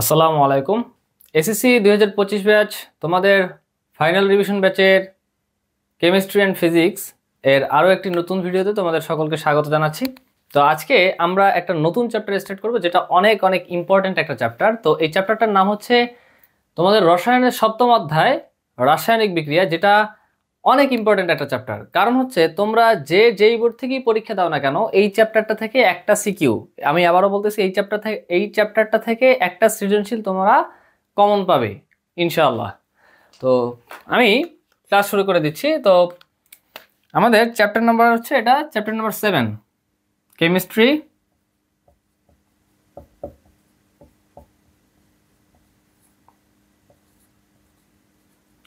আসসালামু আলাইকুম। SSC 2025 batch তোমাদের ফাইনাল রিভিশন ব্যাচের কেমিস্ট্রি অ্যান্ড ফিজিক্স এর আরও একটি নতুন ভিডিওতে তোমাদের সকলকে স্বাগত জানাচ্ছি। তো আজকে আমরা একটা নতুন চ্যাপ্টার স্টার্ট করব, যেটা অনেক অনেক ইম্পর্ট্যান্ট একটা চ্যাপ্টার। তো এই চ্যাপ্টারটার নাম হচ্ছে তোমাদের রসায়নের সপ্তম অধ্যায় রাসায়নিক বিক্রিয়া, যেটা অনেক ইম্পর্ট্যান্ট একটা চ্যাপ্টার। কারণ হচ্ছে তোমরা যেই বোর্ড থেকেই পরীক্ষা দাও না কেন, এই চ্যাপ্টারটা থেকে একটা সিকিউ, আমি আবারও বলতেছি, এই চ্যাপ্টারটা থেকে একটা সৃজনশীল তোমরা কমন পাবে ইনশাআল্লাহ। তো আমি ক্লাস শুরু করে দিচ্ছি। তো আমাদের চ্যাপ্টার নাম্বার হচ্ছে, এটা চ্যাপ্টার নাম্বার 7, কেমিস্ট্রি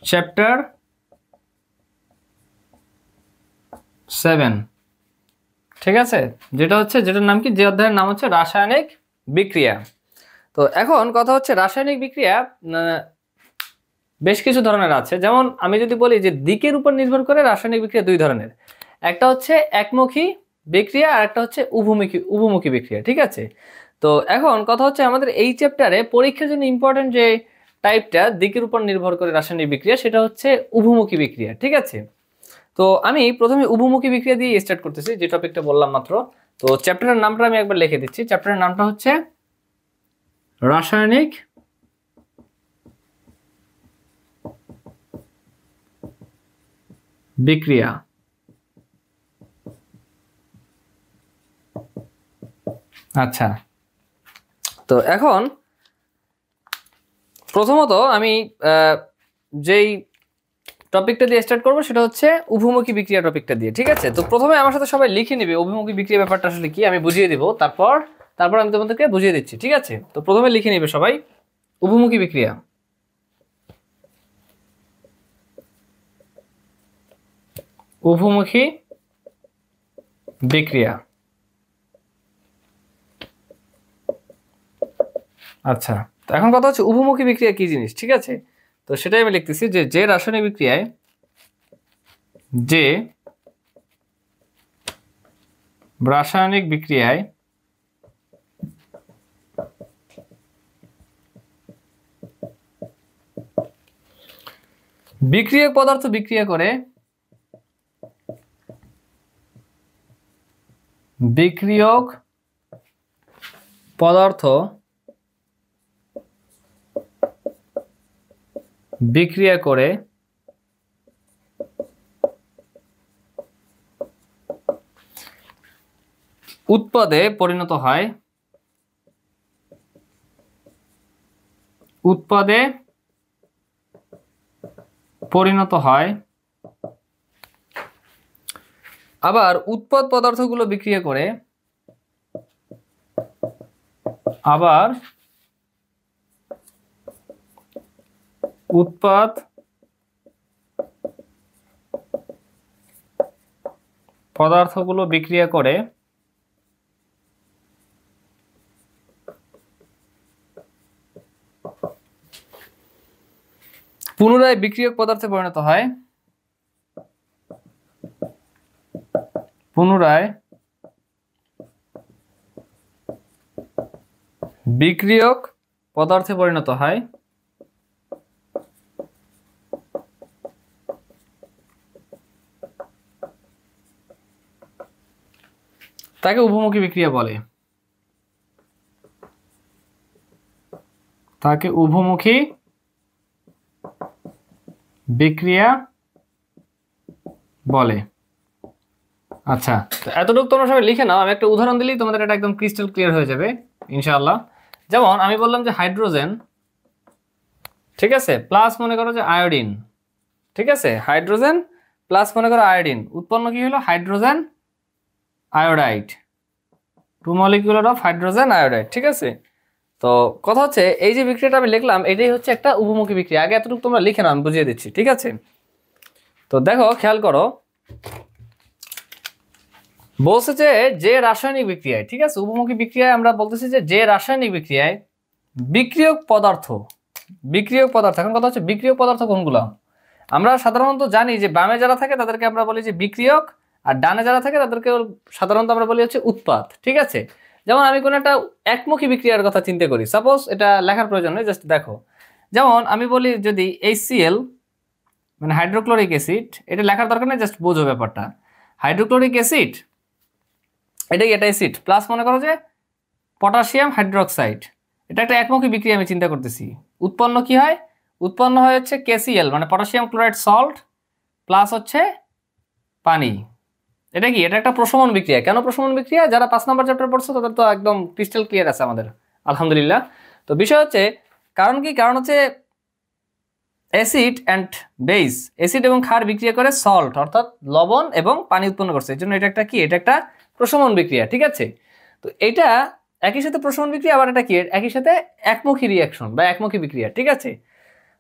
চ্যাপ্টার 7, ঠিক আছে? যেটার নাম কি, যে অধ্যায়ের নাম হচ্ছে রাসায়নিক বিক্রিয়া। তো এখন কথা হচ্ছে, রাসায়নিক বিক্রিয়া বেশ কিছু ধরনের আছে। যেমন আমি যদি বলি যে দিকের উপর নির্ভর করে রাসায়নিক বিক্রিয়া দুই ধরনের, একটা হচ্ছে একমুখী বিক্রিয়া আর একটা হচ্ছে উভমুখী বিক্রিয়া, ঠিক আছে? তো এখন কথা হচ্ছে, আমাদের এই চ্যাপ্টারে পরীক্ষার জন্য ইম্পর্টেন্ট যে টাইপটা দিকের উপর নির্ভর করে রাসায়নিক বিক্রিয়া, সেটা হচ্ছে উভমুখী বিক্রিয়া, ঠিক আছে? তো আমি প্রথমে উভমুখী বিক্রিয়া দিয়ে স্টার্ট করতেছি, যে টপিকটা বললাম মাত্র। তো চ্যাপ্টারের নামটা আমি একবার লিখে দিচ্ছি। চ্যাপ্টারের নামটা হচ্ছে রাসায়নিক বিক্রিয়া। আচ্ছা, তো এখন প্রথমত আমি যেই টপিকটা দিয়ে স্টার্ট করবো সেটা হচ্ছে উভমুখী বিক্রিয়া টপিকটা দিয়ে, ঠিক আছে? তো প্রথমে আমার সাথে সবাই লিখে নিবে উভমুখী বিক্রিয়া ব্যাপারটা আসলে কি, আমি বুঝিয়ে দিব, তারপর আমি তোমাদেরকে বুঝিয়ে দিচ্ছি, ঠিক আছে? তো প্রথমে লিখে নিবে সবাই উভমুখী বিক্রিয়া। উভমুখী বিক্রিয়া। আচ্ছা, তো এখন কথা হচ্ছে উভমুখী বিক্রিয়া কি জিনিস, ঠিক আছে? তো সেটাই আমি লিখতেছি, যে রাসায়নিক বিক্রিয়ায় বিক্রিয়ক পদার্থ বিক্রিয়া করে উৎপাদে পরিণত হয়, আবার উৎপাদ পদার্থগুলো বিক্রিয়া করে পুনরায় বিক্রিয়ক পদার্থে পরিণত হয়, তাকে উভমুখী বিক্রিয়া বলে। আচ্ছা, এতটুকু তোমরা সবাই লিখে নাও। আমি একটা উদাহরণ দিলেই তোমাদের এটা একদম ক্রিস্টাল ক্লিয়ার হয়ে যাবে ইনশাআল্লাহ। যেমন আমি বললাম যে হাইড্রোজেন, ঠিক আছে, প্লাস মনে করো যে আয়োডিন, ঠিক আছে? হাইড্রোজেন প্লাস মনে করো আয়োডিন, উৎপন্ন কি হলো? Hydrogen iodide, 2 molecule of hydrogen iodide, ঠিক আছে? তো কথা হচ্ছে, এই যে বিক্রিয়াটা আমি লিখলাম, এটাই হচ্ছে একটা উভমুখী বিক্রিয়া। আগে এতটুকু তোমরা লিখে নাও, আমি বুঝিয়ে দিচ্ছি, ঠিক আছে? তো দেখো, খেয়াল করো, বলছে যে রাসায়নিক বিক্রিয়ায়, ঠিক আছে, উভমুখী বিক্রিয়ায় আমরা বলতেছি যে রাসায়নিক বিক্রিয়ায় বিক্রিয়ক পদার্থ, এখন কথা হচ্ছে বিক্রিয়ক পদার্থ কোনগুলো? আমরা সাধারণত জানি যে বামে যারা থাকে তাদেরকে আমরা বলি যে বিক্রিয়ক, আর ডানে যারা থাকে তাদেরকে সাধারণত আমরা বলি হচ্ছে উৎপাদ, ঠিক আছে? যেমন আমি কোনো একটা একমুখী বিক্রিয়ার কথা চিন্তা করি, সাপোজ এটা লেখার প্রয়োজন নেই, জাস্ট দেখো। যেমন আমি বলি যদি HCl মানে হাইড্রোক্লোরিক অ্যাসিড, এটা লেখার দরকার নেই, জাস্ট বোঝো ব্যাপারটা। হাইড্রোক্লোরিক অ্যাসিড এটা অ্যাসিড প্লাস মনে করো যে পটাশিয়াম হাইড্রোক্সাইড, এটা একটা একমুখী বিক্রিয়া আমি চিন্তা করতেছি। উৎপন্ন কি হয়? উৎপন্ন হয় হচ্ছে KCl মানে পটাশিয়াম ক্লোরাইড সল্ট প্লাস হচ্ছে পানি। এটা কি? এটা একটা প্রশমন বিক্রিয়া। কেন প্রশমন বিক্রিয়া? যারা 5 নম্বর চ্যাপ্টার পড়ছো তাদের তো একদম ক্রিস্টাল ক্লিয়ার আছে আমাদের, আলহামদুলিল্লাহ। তো বিষয় হচ্ছে কারণ কি? কারণ হচ্ছে অ্যাসিড অ্যান্ড বেস, অ্যাসিড এবং ক্ষার বিক্রিয়া করে সল্ট অর্থাৎ লবণ এবং পানি উৎপন্ন করছে, এর জন্য এটা একটা কি? এটা একটা প্রশমন বিক্রিয়া, ঠিক আছে? তো এটা একই সাথে প্রশমন বিক্রিয়া, আবার এটা কি? একই সাথে একমুখী রিয়াকশন বা একমুখী বিক্রিয়া, ঠিক আছে?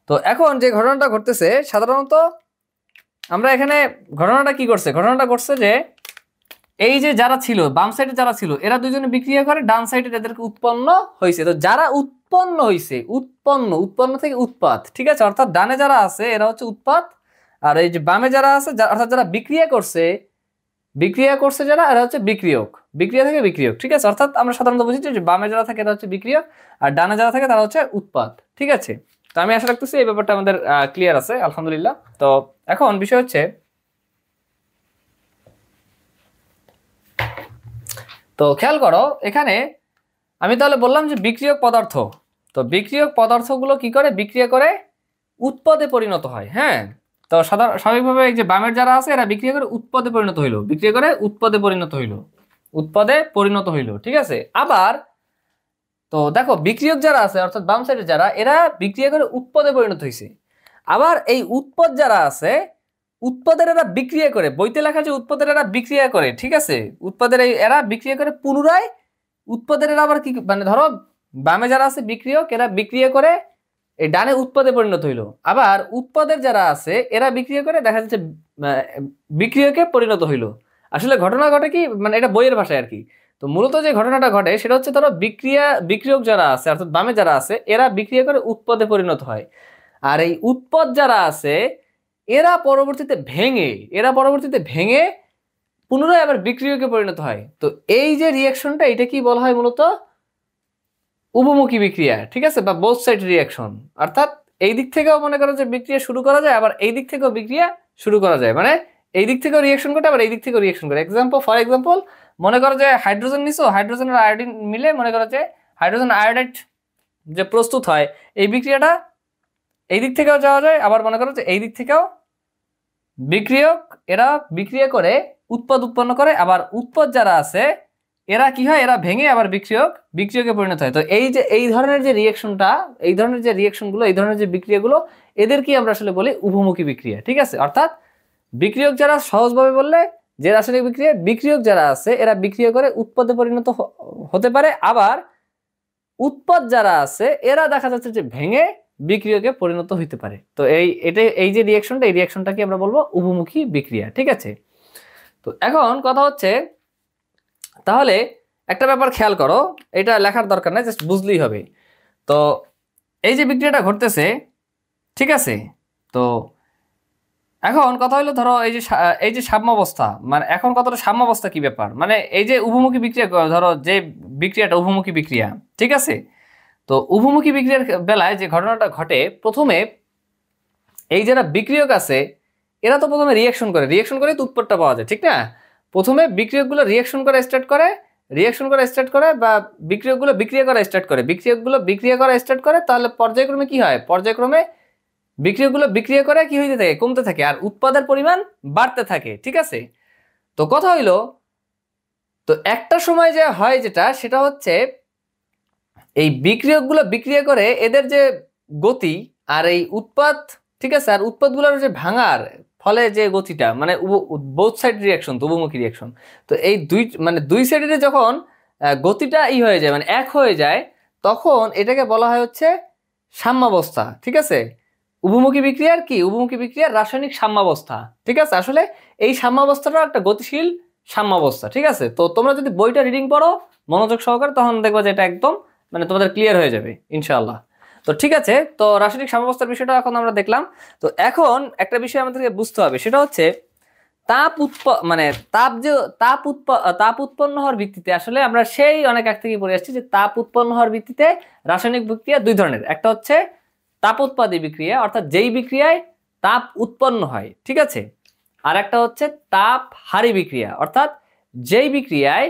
তো এখন যে ঘটনাটা ঘটতেছে সাধারণত আমরা এখানে ঘটনাটা কি করছে? ঘটনাটা ঘটছে যে এই যে যারা ছিল বাম সাইডে যারা ছিল এরা দুজনে বিক্রিয়া করে, ডান সাইডে এদেরকে উৎপন্ন হয়েছে। তো যারা উৎপন্ন হয়েছে, উৎপন্ন থেকে উৎপাদ, ঠিক আছে? অর্থাৎ ডানে যারা আছে এরা হচ্ছে উৎপাদ, আর এই যে বামে যারা আছে অর্থাৎ যারা বিক্রিয়া করছে যারা এরা হচ্ছে বিক্রিয়ক, বিক্রিয়া থেকে বিক্রিয়ক, ঠিক আছে? অর্থাৎ আমরা সাধারণত বুঝি যে বামে যারা থাকে এরা হচ্ছে বিক্রিয়ক আর ডানে যারা থাকে তারা হচ্ছে উৎপাদ, ঠিক আছে? তো আমি আশা রাখতেছি এই ব্যাপারটা আমাদের ক্লিয়ার আছে, আলহামদুলিল্লাহ। তো এখন বিষয় হচ্ছে, তো খেয়াল করো এখানে আমি তাহলে বললাম যে বিক্রিয়ক পদার্থ, তো বিক্রিয়ক পদার্থগুলো কি করে? বিক্রিয়া করে উৎপাদে পরিণত হয়। হ্যাঁ, তো স্বাভাবিকভাবে এই যে বামের যারা আছে এরা বিক্রিয়া করে উৎপাদে পরিণত হইলো, বিক্রিয়া করে উৎপাদে পরিণত হইলো, ঠিক আছে? আবার তো দেখো বিক্রিয়ক যারা আছে অর্থাৎ বাম সাইডে যারা, এরা বিক্রিয়া করে উৎপাদে পরিণত হয়েছে। আবার এই উৎপাদ যারা আছে, উৎপাদের এরা বিক্রিয়া করে, বইতে লেখা যে উৎপাদের এরা বিক্রিয়া করে, ঠিক আছে? উৎপাদের এরা বিক্রিয়া করে পুনরায় উৎপাদের এরা আবার কি মানে ধরো বামে যারা আছে বিক্রিয়ক, এরা বিক্রিয়া করে এই ডানে উৎপাদে পরিণত হইলো। আবার উৎপাদের যারা আছে এরা বিক্রিয়া করে দেখা যাচ্ছে বিক্রিয়কে পরিণত হইলো। আসলে ঘটনা ঘটে কি মানে এটা বইয়ের ভাষায় আর কি। তো মূলত যে ঘটনাটা ঘটে সেটা হচ্ছে ধরো বিক্রিয়ক যারা আছে অর্থাৎ বামে যারা আছে এরা বিক্রিয়া করে উৎপাদে পরিণত হয়, আর এই উৎপাদ যারা আছে এরা পরবর্তীতে ভেঙে পুনরায় আবার বিক্রিয়কে পরিণত হয়। তো এই যে রিয়াকশনটা এটা কি বলা হয়? মূলত উভমুখী বিক্রিয়া, ঠিক আছে? বা বোথ সাইড রিয়াকশন, অর্থাৎ এই দিক থেকেও মনে করো যে বিক্রিয়া শুরু করা যায়, আবার এই দিক থেকেও বিক্রিয়া শুরু করা যায়, মানে এই দিক থেকেও রিয়াকশন করে আবার এই দিক থেকেও রিয়াকশন করে। ফর এক্সাম্পল মনে করো যে হাইড্রোজেন নিছো, হাইড্রোজেন আর আয়োডিন মিলে মনে করো যে হাইড্রোজেন আয়োডাইড যে প্রস্তুত হয়, এই বিক্রিয়াটা এই দিক থেকেও যাওয়া যায়, আবার মনে করো যে এই দিক থেকেও বিক্রিয়ক এরা বিক্রিয়া করে উৎপাদ উৎপন্ন করে, আবার উৎপাদ যারা আছে এরা কি হয়? এরা ভেঙে আবার বিক্রিয়কে পরিণত হয়। তো এই যে এই ধরনের যে রিয়াকশনটা, এই ধরনের যে রিয়াকশনগুলো, এই ধরনের যে বিক্রিয়াগুলো, এদেরকে আমরা আসলে বলি উভমুখী বিক্রিয়া, ঠিক আছে? অর্থাৎ বিক্রিয়ক যারা, সহজভাবে বললে যে রাসায়নিক বিক্রিয়া, বিক্রিয়ক যারা আছে এরা বিক্রিয়া করে উৎপাদে পরিণত হতে পারে, আবার উৎপাদ যারা আছে এরা দেখা যাচ্ছে যে ভেঙে বিক্রিয়কে পরিণত হইতে পারে। তো এই যে রিয়াকশনটা, এই রিয়াকশনটাকে আমরা বলবো উভমুখী বিক্রিয়া, ঠিক আছে? তো এখন কথা হচ্ছে তাহলে একটা ব্যাপার খেয়াল করো, এটা লেখার দরকার নাই, জাস্ট বুঝলেই হবে। তো এই যে বিক্রিয়াটা ঘটতেছে, ঠিক আছে? তো এখন কথা হলো ধরো এই যে সাম্যাবস্থা, মানে এখন কতটা সাম্যাবস্থা কি ব্যাপার, মানে এই যে উভমুখী বিক্রিয়া, ধরো যে বিক্রিয়াটা উভমুখী বিক্রিয়া, ঠিক আছে? তো উভমুখী বিক্রিয়ার বেলায় যে ঘটনাটা ঘটে, প্রথমে এই যারা বিক্রিয়ক আছে এরা তো প্রথমে রিয়াকশন করে তো উৎপাদটা পাওয়া যায়, ঠিক না? প্রথমে বিক্রিয়কগুলো রিয়াকশন করা স্টার্ট করে বা বিক্রিয়কগুলো বিক্রিয়া করা স্টার্ট করে, তাহলে পর্যায়ক্রমে কি হয়? পর্যায়ক্রমে বিক্রিয়কগুলো বিক্রিয়া করে কি হইতে থাকে? কমতে থাকে, আর উৎপাদের পরিমাণ বাড়তে থাকে, ঠিক আছে? তো কথা হইলো, তো একটা সময় যে হয় সেটা হচ্ছে এই বিক্রিয়কগুলো বিক্রিয়া করে এদের যে গতি আর এই উৎপাদ, ঠিক আছে, আর উৎপাদগুলোর যে ভাঙার ফলে যে গতিটা, মানে বোথ সাইড রিয়াকশন, তো উভমুখী রিয়াকশন। তো এই দুই সাইডে যখন গতিটা হয়ে যায়, মানে এক হয়ে যায়, তখন এটাকে বলা হয় হচ্ছে সাম্যাবস্থা, ঠিক আছে? উভমুখী বিক্রিয়ার রাসায়নিক সাম্যাবস্থা, ঠিক আছে? আসলে এই সাম্যাবস্থাটা একটা গতিশীল সাম্যাবস্থা, ঠিক আছে? তো তোমরা যদি বইটা রিডিং পড়ো মনোযোগ সহকারে, তখন দেখবা যে এটা একদম মানে তোমাদের ক্লিয়ার হয়ে যাবে ইনশাআল্লাহ। তো ঠিক আছে, তো রাসায়নিক সাম্যাবস্থার বিষয়টা এখন আমরা দেখলাম। তো এখন একটা বিষয় আমাদেরকে বুঝতে হবে, সেটা হচ্ছে মানে তাপ উৎপন্ন হওয়ার ভিত্তিতে আসলে আমরা সেই অনেক আগ থেকে পড়ে আসছি যে তাপ উৎপন্ন হওয়ার ভিত্তিতে রাসায়নিক বিক্রিয়া দুই ধরনের। একটা হচ্ছে তাপোৎপাদী বিক্রিয়া, অর্থাৎ যেই বিক্রিয়ায় তাপ উৎপন্ন হয়, ঠিক আছে। আর একটা হচ্ছে তাপহারী বিক্রিয়া, অর্থাৎ যেই বিক্রিয়ায়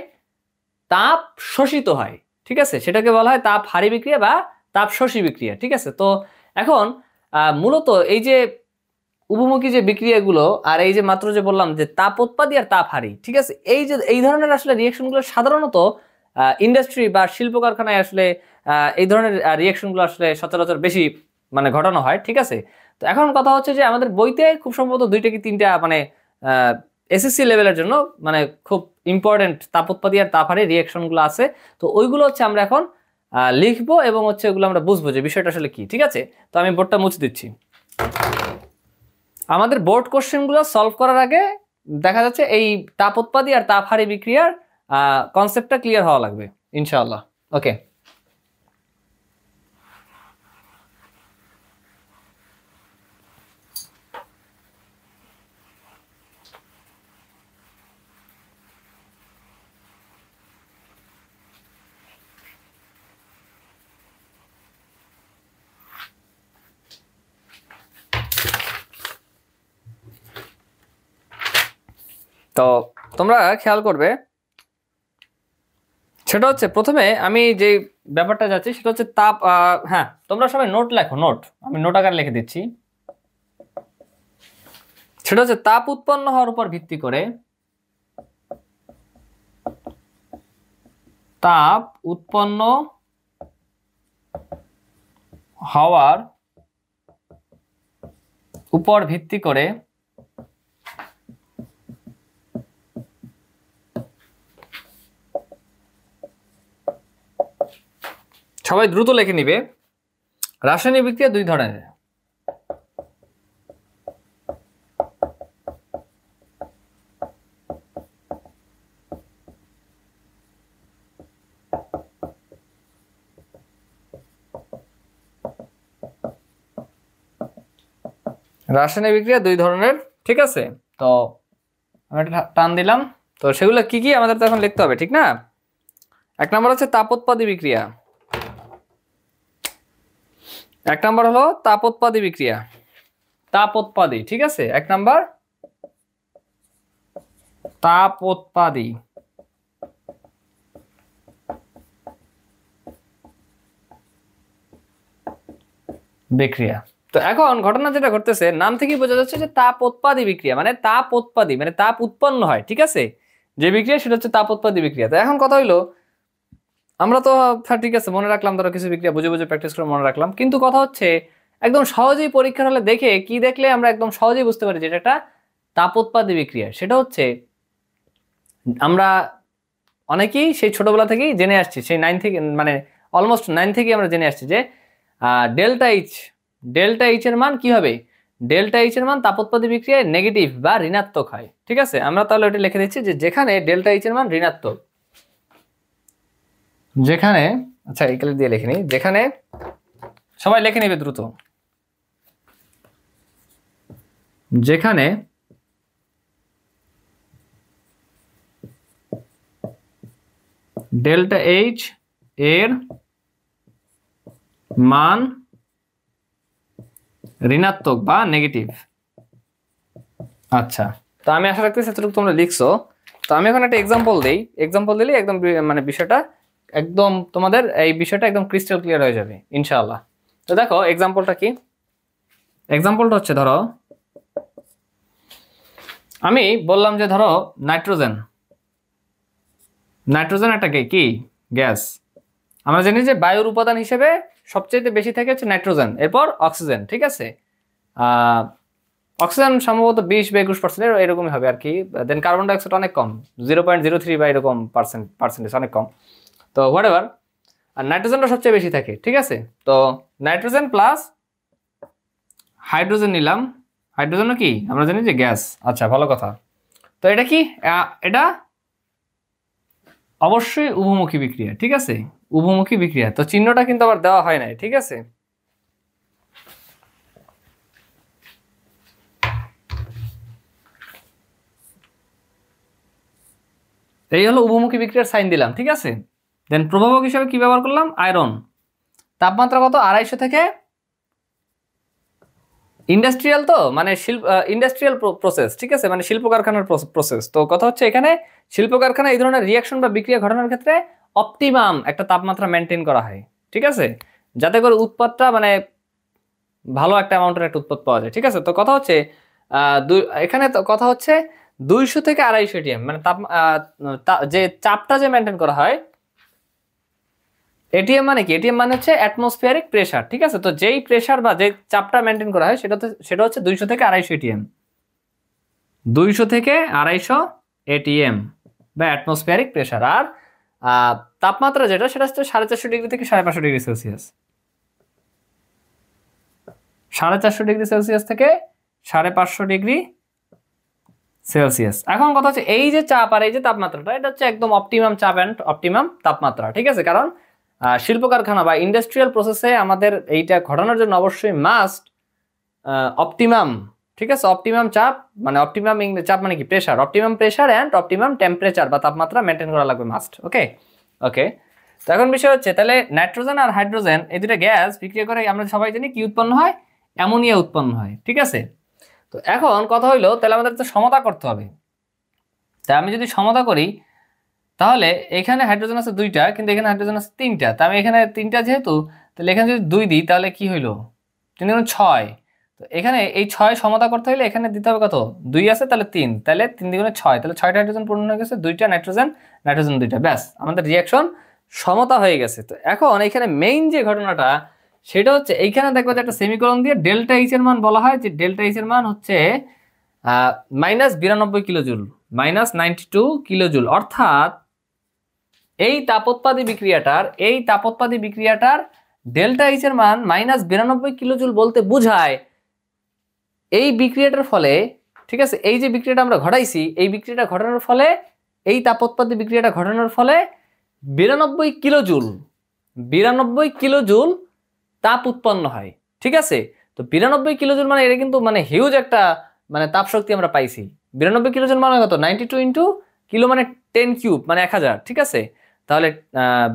তাপ শোষিত হয়, ঠিক আছে, সেটাকে বলা হয় তাপহারী বিক্রিয়া বা তাপ শোষী বিক্রিয়া, ঠিক আছে। তো এখন মূলত এই যে উভমুখী যে বিক্রিয়াগুলো আর এই যে মাত্র যে বললাম যে তাপোৎপাদী আর তাপহারী, ঠিক আছে, এই যে এই ধরনের আসলে রিয়েকশনগুলো সাধারণত ইন্ডাস্ট্রি বা শিল্প কারখানায় আসলে এই ধরনের রিয়েকশনগুলো আসলে সচরাচর বেশি মানে ঘটানো হয়, ঠিক আছে। তো এখন কথা হচ্ছে যে আমাদের বইতে খুব সম্ভবত 2টা কি 3টা মানে এসএসসি লেভেলের জন্য মানে খুব ইম্পর্টেন্ট তাপোৎপাদী আর তাপহারী রিয়েকশনগুলো আছে। তো ওইগুলো হচ্ছে আমরা এখন লিখবো এবং হচ্ছে ওগুলো আমরা বুঝবো যে বিষয়টা আসলে কি, ঠিক আছে। তো আমি বোর্ডটা মুছে দিচ্ছি। আমাদের বোর্ড কোশ্চেনগুলো সলভ করার আগে দেখা যাচ্ছে এই তাপোৎপাদী আর তাপহারী বিক্রিয়ার কনসেপ্টটা ক্লিয়ার হওয়া লাগবে ইনশাআল্লাহ। ওকে, তো তোমরা খেয়াল করবে, সেটা হচ্ছে প্রথমে আমি যে ব্যাপারটা যাচ্ছি সেটা হচ্ছে তাপ, হ্যাঁ তোমরা সবাই নোট লেখো, নোট আমি নোট আকারে লিখে দিচ্ছি। সেটা হচ্ছে তাপ উৎপন্ন হওয়ার উপর ভিত্তি করে, তাপ উৎপন্ন হওয়ার উপর ভিত্তি করে সবাই দ্রুত লিখে নিবে, রাসায়নিক বিক্রিয়া দুই ধরনের। রাসায়নিক বিক্রিয়া দুই ধরনের, ঠিক আছে। তো আমি একটা টান দিলাম। তো সেগুলো কি কি আমাদের তো এখন লিখতে হবে, ঠিক না। 1 নম্বর হচ্ছে তাপোৎপাদী বিক্রিয়া, 1 নম্বর হলো তাপোৎপাদী বিক্রিয়া, তাপোৎপাদী, ঠিক আছে। 1 নম্বর তাপোৎপাদী বিক্রিয়া। তো এখন ঘটনা যেটা ঘটতেছে নাম থেকেই বোঝা যাচ্ছে যে তাপোৎপাদী বিক্রিয়া মানে তাপোৎপাদী মানে তাপ উৎপন্ন হয়, ঠিক আছে। যে বিক্রিয়া সেটা হচ্ছে তাপোৎপাদী বিক্রিয়া। তো এখন কথা হইলো, আমরা তো ঠিক আছে মনে রাখলাম, ধরো কিছু বিক্রিয়া বুঝে বুঝে প্র্যাকটিস করে মনে রাখলাম, কিন্তু কথা হচ্ছে একদম সহজেই পরীক্ষার হলে দেখে কি দেখলে আমরা একদম সহজেই বুঝতে পারি যে এটা একটা তাপোৎপাদী বিক্রিয়া। সেটা হচ্ছে আমরা অনেকেই সেই ছোটবেলা থেকেই জেনে আসছি, সেই 9 থেকে মানে অলমোস্ট 9 থেকেই আমরা জেনে আসছি যে ডেল্টা এইচ এর মান কি হবে, ডেল্টা এইচ এর মান তাপোৎপাদী বিক্রিয়ায় নেগেটিভ বা ঋণাত্মক হয়, ঠিক আছে। আমরা তাহলে ওটা লিখে দিচ্ছি যে যেখানে ডেল্টা এইচ এর মান ঋণাত্মক, যেখানে, আচ্ছা এখানে দিয়ে লিখে নিই, যেখানে, সবাই লিখে নেবে দ্রুত, যেখানে ডেল্টা এইচ এর মান ঋণাত্মক বা নেগেটিভ। আচ্ছা, তো আমি আশা রাখতেছি এতটুকু তোমরা লিখছো। তো আমি এখন একটা এক্সাম্পল দিই, এক্সাম্পল দিলেই একদম মানে বিষয়টা একদম তোমাদের এই বিষয়টা একদম ক্রিস্টাল ক্লিয়ার হয়ে যাবে ইনশাআল্লাহ। তো দেখো এক্সাম্পলটা কি, এক্সাম্পলটা হচ্ছে ধরো আমি বললাম যে ধরো নাইট্রোজেন, নাইট্রোজেন একটা কি গ্যাস। আমরা জানি যে বায়ুর উপাদান হিসেবে সবচেয়ে বেশি থাকে হচ্ছে নাইট্রোজেন, এরপর অক্সিজেন, ঠিক আছে। অক্সিজেন সম্ভবত 20 বা 21% এরকমই হবে আর কি। দেন কার্বন ডাইঅক্সাইড অনেক কম, 0.03 বা এরকম পার্সেন্টেজ, অনেক কম। তো হোয়াট এভার, আর নাইট্রোজেনটা সবচেয়ে বেশি থাকে, ঠিক আছে। তো নাইট্রোজেন প্লাস হাইড্রোজেন নিলাম, হাইড্রোজেনও কি আমরা জানি যে গ্যাস। আচ্ছা ভালো কথা। তো এটা কি, এটা অবশ্যই উভমুখী বিক্রিয়া, ঠিক আছে, উভমুখী বিক্রিয়া। তো চিহ্নটা কিন্তু আবার দেওয়া হয় নাই, ঠিক আছে। এই হলো উভমুখী বিক্রিয়ার সাইন দিলাম, ঠিক আছে। দেন প্রভাবক হিসেবে কি ব্যবহার করলাম, আয়রন। তাপমাত্রা কত, 250 থেকে, ইন্ডাস্ট্রিয়াল তো মানে ইন্ডাস্ট্রিয়াল প্রসেস, ঠিক আছে, মানে শিল্প কারখানার প্রসেস। তো কথা হচ্ছে এখানে শিল্প কারখানা এই ধরনের রিয়াকশন বা বিক্রিয়া ঘটানোর ক্ষেত্রে অপটিমাম একটা তাপমাত্রা মেনটেন করা হয়, ঠিক আছে, যাতে করে উৎপাদটা মানে ভালো একটা অ্যামাউন্টের একটা উৎপাদ পাওয়া যায়, ঠিক আছে। তো কথা হচ্ছে এখানে তো কথা হচ্ছে 200 থেকে 250 এটিএম, মানে যে চাপটা যে মেনটেন করা হয়, এটিএম মানে কি, এটিএম মানে হচ্ছে অ্যাটমসফিয়ারিক প্রেসার, ঠিক আছে। তো যেই প্রেসার বা যে চাপটা মেনটেন করা হয় সেটা হচ্ছে 200 থেকে 250 এটিএম, 200 থেকে 250 এটিএম বা অ্যাটমসফিয়ারিক প্রেসার। আর তাপমাত্রা যেটা সেটা হচ্ছে 450 ডিগ্রি থেকে 550 ডিগ্রি সেলসিয়াস, 450 ডিগ্রি সেলসিয়াস থেকে 550 ডিগ্রি সেলসিয়াস। এখন কথা হচ্ছে এই যে চাপ আর এই যে তাপমাত্রাটা, এটা হচ্ছে একদম অপটিমাম চাপ অ্যান্ড অপটিমাম তাপমাত্রা, ঠিক আছে। কারণ শিল্প কারখানা বা ইন্ডাস্ট্রিয়াল প্রসেসে আমাদের এইটা ঘটানোর জন্য অবশ্যই মাস্ট অপটিমাম, ঠিক আছে, অপটিমাম চাপ মানে অপটিমাম চাপ মানে কি, pressure, optimum pressure and optimum temperature বা তাপমাত্রা মেনটেন করা লাগবে মাস্ট। ওকে ওকে। তো এখন বিষয় হচ্ছে তাহলে নাইট্রোজেন আর হাইড্রোজেন এই দুটো গ্যাস বিক্রিয়া করে আমরা সবাই জানি কি উৎপন্ন হয়, অ্যামোনিয়া উৎপন্ন হয়, ঠিক আছে। তো এখন কথা হইলো তাহলে আমাদের তো সমতা করতে হবে। তাই আমি যদি সমতা করি তাহলে এখানে হাইড্রোজেন আছে 2টা, কিন্তু এখানে হাইড্রোজেন আছে 3টা। তা আমি এখানে 3টা যেহেতু, তাহলে এখানে যদি 2 দিই তাহলে কি হইলো, 3 গুণ 6। তো এখানে এই 6 সমতা করতে হলে এখানে দিতে হবে কত, 2 আছে, তাহলে 3, তাহলে 3 দ্বিগুণে 6, তাহলে 6টা হাইড্রোজেন পূর্ণ হয়ে গেছে, 2টা নাইট্রোজেন, নাইট্রোজেন 2টা, ব্যাস আমাদের রিয়াকশন সমতা হয়ে গেছে। তো এখন এখানে মেইন যে ঘটনাটা সেটা হচ্ছে এইখানে দেখবো যে একটা সেমিকোলন দিয়ে ডেল্টা এইচ এর মান বলা হয়, যে ডেল্টা এইচ এর মান হচ্ছে -92 কিলোজুল, -92 কিলোজুল। অর্থাৎ এই তাপোৎপাদী বিক্রিয়াটার ডেল্টা এইচ এর মান -92 কিলোজুল বলতে বোঝায় এই বিক্রিয়াটার ফলে, ঠিক আছে, এই যে বিক্রিয়াটা আমরা ঘটাইছি, এই বিক্রিয়াটা ঘটানোর ফলে, এই তাপোৎপাদী বিক্রিয়াটা ঘটানোর ফলে 92 কিলোজুল তাপ উৎপন্ন হয়, ঠিক আছে। তো 92 কিলোজুল মানে এটা কিন্তু মানে হিউজ একটা মানে তাপ শক্তি আমরা পাইছি। 92 কিলোজুল মানে কত, 92 ইন্টু কিলো মানে 10 কিউব মানে 1000, ঠিক আছে। তাহলে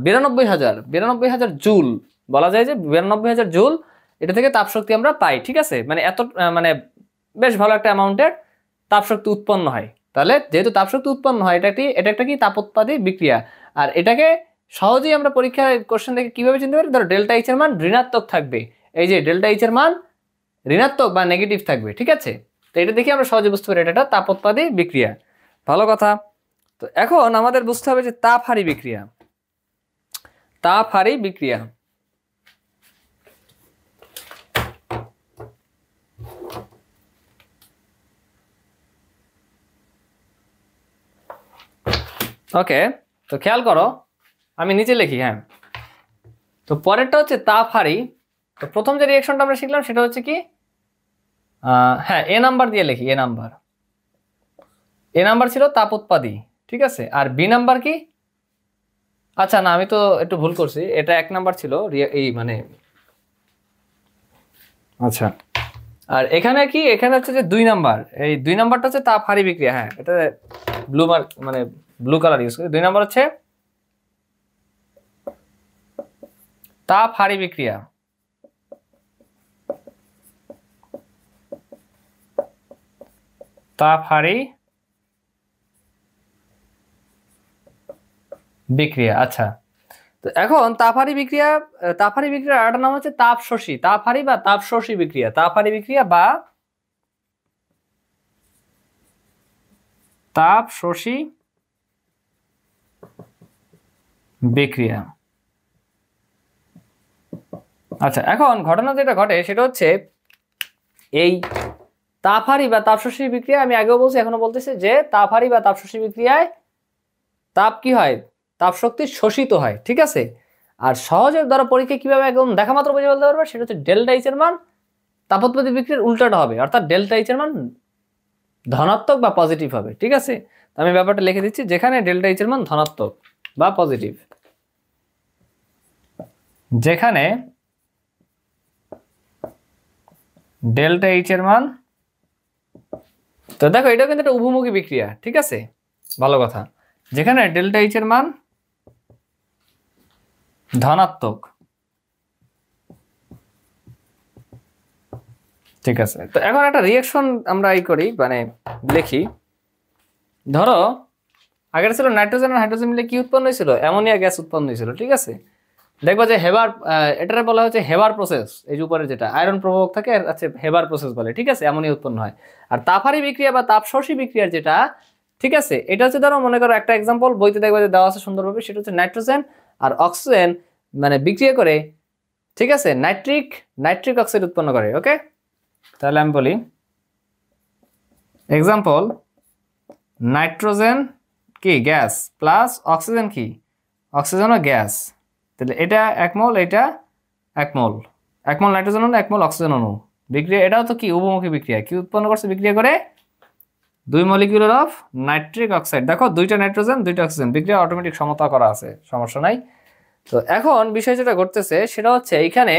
92,000 জুল বলা যায়, যে 92,000 জুল এটা থেকে তাপ শক্তি আমরা পাই, ঠিক আছে। মানে এত মানে বেশ ভালো একটা অ্যামাউন্টের তাপ শক্তি উৎপন্ন হয়। তাহলে যেহেতু তাপ শক্তি উৎপন্ন হয়, এটা একটা কি তাপোৎপাদী বিক্রিয়া। আর এটাকে সহজেই আমরা পরীক্ষার কোশ্চেন থেকে কিভাবে চিনতে পারি, ধরো ডেল্টা এইচ এর মান ঋণাত্মক থাকবে, এই যে ডেল্টা এইচ এর মান ঋণাত্মক বা নেগেটিভ থাকবে, ঠিক আছে। তো এটা দেখে আমরা সহজে বুঝতে পারি এটা একটা তাপোৎপাদী বিক্রিয়া। ভালো কথা। তো এখন আমাদের বুঝতে হবে যে তাপহারী বিক্রিয়া, তাপহারী বিক্রিয়া। ওকে, তো খেয়াল করো আমি নিচে লিখি, হ্যাঁ। তো পরেরটা হচ্ছে তাপহারী। তো প্রথম যে রিঅ্যাকশনটা আমরা শিখলাম সেটা হচ্ছে কি, হ্যাঁ, এ নাম্বার দিয়ে লিখি, এ নাম্বার ছিল তাপোৎপাদী, ঠিক আছে। আর বি নাম্বার কি, আচ্ছা না, আমি তো একটু ভুল করছি, এটা 1 নাম্বার ছিল এই মানে, আচ্ছা। আর এখানে কি, এখানে হচ্ছে যে 2 নাম্বার, এই 2 নাম্বারটা হচ্ছে তাপহারী বিক্রিয়া, হ্যাঁ, এটা ব্লু মার্ক মানে ব্লু কালার ইউজ করি। 2 নাম্বার হচ্ছে তাপহারী বিক্রিয়া। তাপহারী বিক্রিয়া, আচ্ছা। তো এখন তাপহারী বিক্রিয়ার আরেকটা নাম হচ্ছে তাপশোষী, তাপহারী বা তাপশোষী বিক্রিয়া, তাপহারী বিক্রিয়া বা তাপশোষী বিক্রিয়া। আচ্ছা, এখন ঘটনা যেটা ঘটে সেটা হচ্ছে এই তাপহারী বা তাপশোষী বিক্রিয়া, আমি আগেও বলছি এখনো বলতেছি যে তাপহারী বা তাপশোষী বিক্রিয়ায় তাপ কি হয়, তাপ শক্তি শোষিত হয়, ঠিক আছে। আর সহজে ধরো পরীক্ষা কিভাবে একদম দেখা মাত্র বুঝে বলতে পারবে, সেটা হচ্ছে ডেল্টা এইচ এর মান তাপোৎপাদী বিক্রিয়ার উল্টাটা হবে, অর্থাৎ ডেল্টা এইচ এর মান ধনাত্মক বা পজিটিভ হবে, ঠিক আছে। আমি ব্যাপারটা লিখে দিচ্ছি, যেখানে ডেল্টা এইচ এর মান ধনাত্মক বা পজিটিভ, যেখানে ডেল্টা এইচ এর মান, তো দেখো এটা কিন্তু একটা উভমুখী বিক্রিয়া, ঠিক আছে, ভালো কথা। যেখানে ডেল্টা এইচ এর মান ধনাত্মক। ঠিক আছে, তো এখন একটা রিঅ্যাকশন আমরা করি, মানে লিখি। ধরো আগের ছিল নাইট্রোজেন আর হাইড্রোজেন মিলে কি উৎপন্ন হয়েছিল? অ্যামোনিয়া গ্যাস উৎপন্ন হয়েছিল। ঠিক আছে, দেখবা যে হেবার, এটারে বলা হচ্ছে হেবার প্রসেস। এই যে উপরে যেটা আয়রন প্রভাবক থাকে আছে হেবার প্রসেস বলে। ঠিক আছে, অ্যামোনিয়া উৎপন্ন হয়। আর তাপহারী বিক্রিয়া বা তাপশোষী বিক্রিয়ার যেটা, ঠিক আছে, এটা হচ্ছে ধরো মনে করো একটা এক্সাম্পল বইতে দেখবা যে দেওয়া আছে সুন্দরভাবে, সেটা হচ্ছে নাইট্রোজেন আর অক্সিজেন মানে বিক্রিয়া করে, ঠিক আছে, নাইট্রিক অক্সাইড উৎপন্ন করে। ওকে, তাহলে আমি বলি এক্সাম্পল, নাইট্রোজেন কি গ্যাস প্লাস অক্সিজেন কি অক্সিজেনও গ্যাস। তাহলে এটা 1 মোল, এটা 1 মোল, 1 মোল নাইট্রোজেন অণু 1 মোল অক্সিজেন অণু বিক্রিয়া। এটাও তো কি উভমুখী বিক্রিয়া। কি উৎপন্ন করছে? বিক্রিয়া করে 2 মলিকিউল অফ নাইট্রিক অক্সাইড। দেখো 2টা নাইট্রোজেন 2টা অক্সিজেন, বিক্রিয়া অটোমেটিক সমতা করা আছে, সমস্যা নাই। তো এখন বিষয় যেটা ঘটতেছে সেটা হচ্ছে এইখানে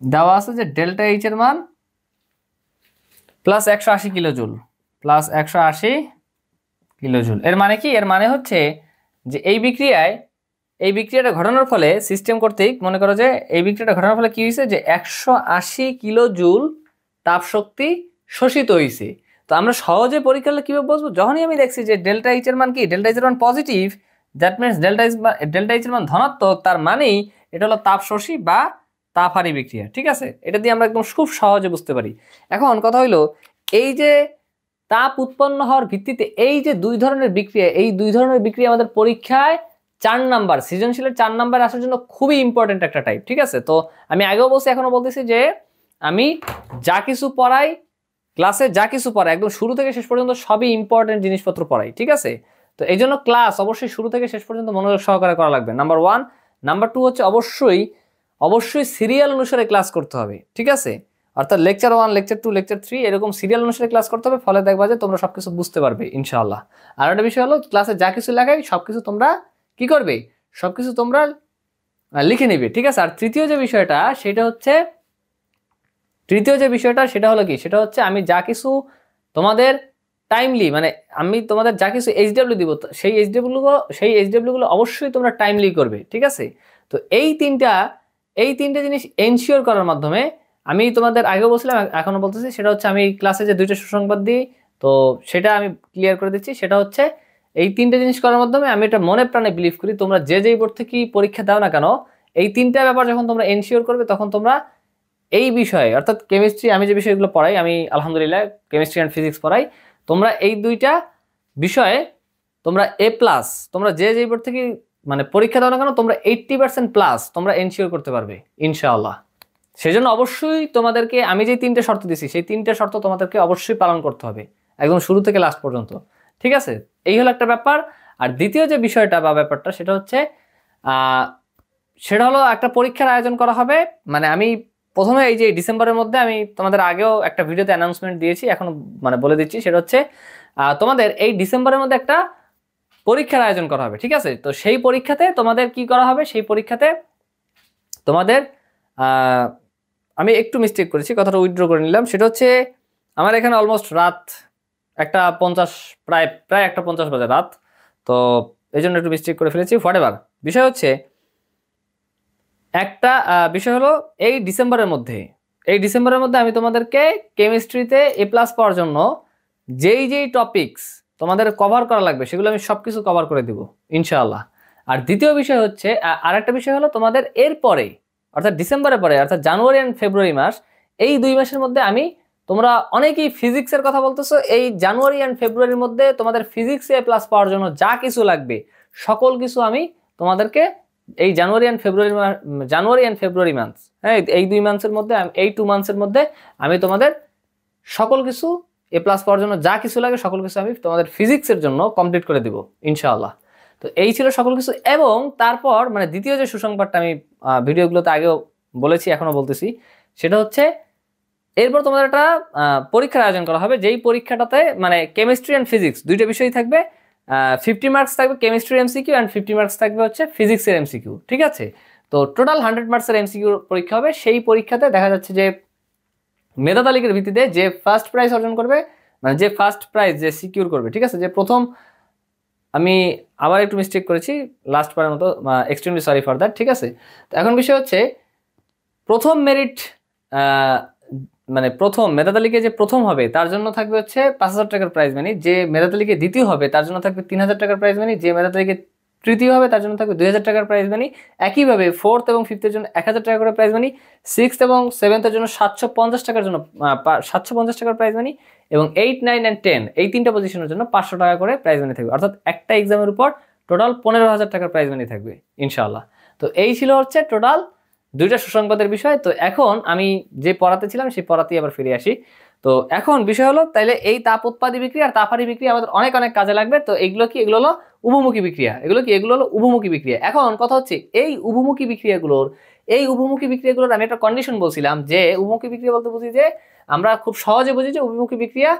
দেওয়া আছে যে ডেল্টা এইচ এর মান প্লাস 180 কিলোজুল, প্লাস 180 কিলোজুল। এর মানে কি? এর মানে হচ্ছে যে এই বিক্রিয়াটা ঘটানোর ফলে সিস্টেম কর্তৃক, মনে করো যে এই বিক্রিয়াটা ঘটানোর ফলে কি হয়েছে, যে 180 কিলোজুল তাপ শক্তি শোষিত হয়েছে। তো আমরা সহজে পরীক্ষা করলে কিভাবে বুঝবো? যখনই আমি দেখছি যে ডেল্টা এইচ এর মান কি, ডেল্টা এইচ এর মান positive, that means delta H এর মান ধনাত্মক, তার মানেই এটা হলো তাপ শোষী বা তাপহারী বিক্রিয়া। ঠিক আছে, এটা দিয়ে আমরা একদম খুব সহজে বুঝতে পারি। এখন কথা হইলো, এই যে তাপ উৎপন্ন হওয়ার ভিত্তিতে এই যে 2 ধরনের বিক্রিয়া, এই 2 ধরনের বিক্রিয়া আমাদের পরীক্ষায় 4 নাম্বার, সৃজনশীলের 4 নাম্বার আসার জন্য খুবই ইম্পর্টেন্ট একটা টাইপ। ঠিক আছে, তো আমি আগেও বলছি এখনো বলতেছি যে আমি যা কিছু পড়াই ক্লাসে, যা কিছু পড়াই একদম শুরু থেকে শেষ পর্যন্ত সবই ইম্পর্টেন্ট জিনিসপত্র পড়াই। ঠিক আছে, তো এই জন্য ক্লাস অবশ্যই শুরু থেকে শেষ পর্যন্ত মনোযোগ সহকারে করা লাগবে, নাম্বার 1। নাম্বার 2 হচ্ছে অবশ্যই সিরিয়াল অনুসারে ক্লাস করতে হবে। ঠিক আছে, অর্থাৎ লেকচার 1, লেকচার 2, লেকচার 3 এরকম সিরিয়াল অনুসারে ক্লাস করতে হবে, ফলে দেখবা যে তোমরা সবকিছু বুঝতে পারবে ইনশাআল্লাহ। আর একটা বিষয় হলো, ক্লাসে যা কিছু লাগাই সবকিছু তোমরা কি করবে? সবকিছু তোমরা লিখে নিবে। ঠিক আছে, আর তৃতীয় যে বিষয়টা সেটা হলো কি, সেটা হচ্ছে আমি যা কিছু তোমাদের টাইমলি, মানে আমি তোমাদের যা কিছু এইচডব্লিউ দিব, সেই এইচডব্লিউ গুলো অবশ্যই তোমরা টাইমলি করবে। ঠিক আছে, তো এই তিনটা জিনিস এনশিওর করার মাধ্যমে আমি তোমাদের আগেও বলছিলাম, এখনো বলতেছি, সেটা হচ্ছে আমি ক্লাসে যে 2টা সুসংবাদ দিই, তো সেটা আমি ক্লিয়ার করে দিচ্ছি। সেটা হচ্ছে এই 3টে জিনিস করার মাধ্যমে আমি এটা মনে প্রাণে বিলিভ করি, তোমরা যেই বোর্ড থেকে পরীক্ষা দাও না কেন, এই 3টা ব্যাপার যখন তোমরা এনশিওর করবে, তখন তোমরা এই বিষয়ে, অর্থাৎ কেমিস্ট্রি, আমি যে বিষয়গুলো পড়াই, আমি আলহামদুলিল্লাহ কেমিস্ট্রি অ্যান্ড ফিজিক্স পড়াই, তোমরা এই 2টা বিষয়ে তোমরা A+, তোমরা যেই বোর্ড থেকে মানে পরীক্ষা দাও না কেন, তোমরা 80% প্লাস তোমরা এনশিওর করতে পারবে ইনশাআল্লাহ। সেজন্য অবশ্যই তোমাদেরকে আমি যে 3টে শর্ত দিছি, সেই 3টে শর্ত তোমাদেরকে অবশ্যই পালন করতে হবে একদম শুরু থেকে লাস্ট পর্যন্ত। ঠিক আছে, এই হলো একটা ব্যাপার। আর দ্বিতীয় যে বিষয়টা বা ব্যাপারটা, সেটা হলো একটা পরীক্ষার আয়োজন করা হবে। মানে আমি প্রথমে এই যে ডিসেম্বরের মধ্যে, আমি তোমাদের আগেও একটা ভিডিওতে অ্যানাউন্সমেন্ট দিয়েছি, এখন মানে বলে দিচ্ছি, সেটা হচ্ছে তোমাদের এই ডিসেম্বরের মধ্যে একটা পরীক্ষার আয়োজন করা হবে। ঠিক আছে, তো সেই পরীক্ষাতে তোমাদের কি করা হবে? সেই পরীক্ষাতে তোমাদের আমি একটু মিস্টেক করেছি, কথাটা উইথড্র করে নিলাম। সেটা হচ্ছে আমার এখানে অলমোস্ট রাত 1:50, প্রায় 1:50 বাজে রাত, তো এই জন্য একটু মিস্টেক করে ফেলেছি। হোয়াটএভার, বিষয় হচ্ছে একটা বিষয় হলো এই ডিসেম্বরের মধ্যে আমি তোমাদেরকে কেমিস্ট্রিতে A+ পাওয়ার জন্য যেই টপিকস তোমাদের কভার করা লাগবে, সেগুলো আমি সবকিছু কভার করে দিব ইনশাআল্লাহ। আর দ্বিতীয় বিষয় হচ্ছে, আর একটা বিষয় হলো, তোমাদের এরপরে অর্থাৎ ডিসেম্বরের পরে, অর্থাৎ জানুয়ারি অ্যান্ড ফেব্রুয়ারি মাস, এই 2 মাসের মধ্যে তোমরা অনেকেই ফিজিক্সের কথা বলতেছো, এই জানুয়ারি অ্যান্ড ফেব্রুয়ারির মধ্যে তোমাদের ফিজিক্সে A+ পাওয়ার জন্য যা কিছু লাগবে সকল কিছু আমি তোমাদেরকে এই জানুয়ারি অ্যান্ড ফেব্রুয়ারি মান্থস, হ্যাঁ, এই 2 মান্থসের মধ্যে, এই 2 মান্থসের মধ্যে আমি তোমাদের সকল কিছু A+ পাওয়ার জন্য যা কিছু লাগে সকল কিছু আমি তোমাদের ফিজিক্সের জন্য কমপ্লিট করে দিব ইনশাআল্লাহ। তো এই ছিল সকল কিছু। এবং তারপর মানে দ্বিতীয় যে সুসংবাদটা আমি ভিডিওগুলোতে আগেও বলেছি, এখনো বলতেছি, সেটা হচ্ছে এরপর তোমাদের একটা পরীক্ষার আয়োজন করা হবে, যেই পরীক্ষাটাতে মানে কেমিস্ট্রি অ্যান্ড ফিজিক্স 2টা বিষয়ই থাকবে। 50 মার্কস থাকবে কেমিস্ট্রির এমসিকিউ, অ্যান্ড 50 মার্কস থাকবে হচ্ছে ফিজিক্সের এমসিকিউ। ঠিক আছে, তো টোটাল 100 মার্কসের এমসিকিউ পরীক্ষা হবে। সেই পরীক্ষাতে দেখা যাচ্ছে যে মেধা তালিকার ভিত্তিতে যে ফার্স্ট প্রাইজ অর্জন করবে, মানে যে ফার্স্ট প্রাইজ যে সিকিউর করবে, ঠিক আছে, যে প্রথম আমি আবার একটু মিস্টেক করেছি লাস্ট বারের মতো, এক্সট্রিমলি সরি ফর দ্যাট। ঠিক আছে, তো এখন বিষয় হচ্ছে প্রথম মেরিট, মানে প্রথম মেধা তালিকায় যে প্রথম হবে তার জন্য থাকবে হচ্ছে 5,000 টাকার প্রাইজ মানি, যে মেধা তালিকায় দ্বিতীয় হবে তার জন্য থাকবে 3,000 টাকার প্রাইজ মানি, যে মেধা তালিকায় তৃতীয় হবে তার জন্য থাকবে 2,000 টাকার প্রাইজ মানি। একইভাবে ফোর্থ এবং ফিফথের জন্য 1,000 টাকা করে প্রাইজ মানি, সিক্সথ এবং সেভেন্থের জন্য 750 টাকার জন্য 750 টাকার প্রাইজ মানি, এবং 8, 9 অ্যান্ড 10 এই তিনটা পজিশনের জন্য 500 টাকা করে প্রাইজ মানি থাকবে। অর্থাৎ একটা এক্সামের উপর টোটাল 15,000 টাকার প্রাইজ মানি থাকবে ইনশাআল্লাহ। তো এই ছিল হচ্ছে টোটাল দুইটা সুসংবাদের বিষয়। তো এখন আমি যে পড়াতে ছিলাম সেই পড়াতেই আবার ফিরে আসি। তো এখন বিষয় হলো তাইলে এই তাপ উৎপাদী বিক্রিয়া আর তাপহারী বিক্রিয়া আমাদের অনেক অনেক কাজে লাগবে। তো এগুলো কি? এগুলো হলো উভমুখী বিক্রিয়া। এগুলো কি? এগুলো হলো উভমুখী বিক্রিয়া। এখন কথা হচ্ছে এই উভমুখী বিক্রিয়াগুলোর আমি একটা কন্ডিশন বলছিলাম যে উভমুখী বিক্রিয়া বলতে বুঝি যে আমরা খুব সহজে বুঝি যে উভমুখী বিক্রিয়া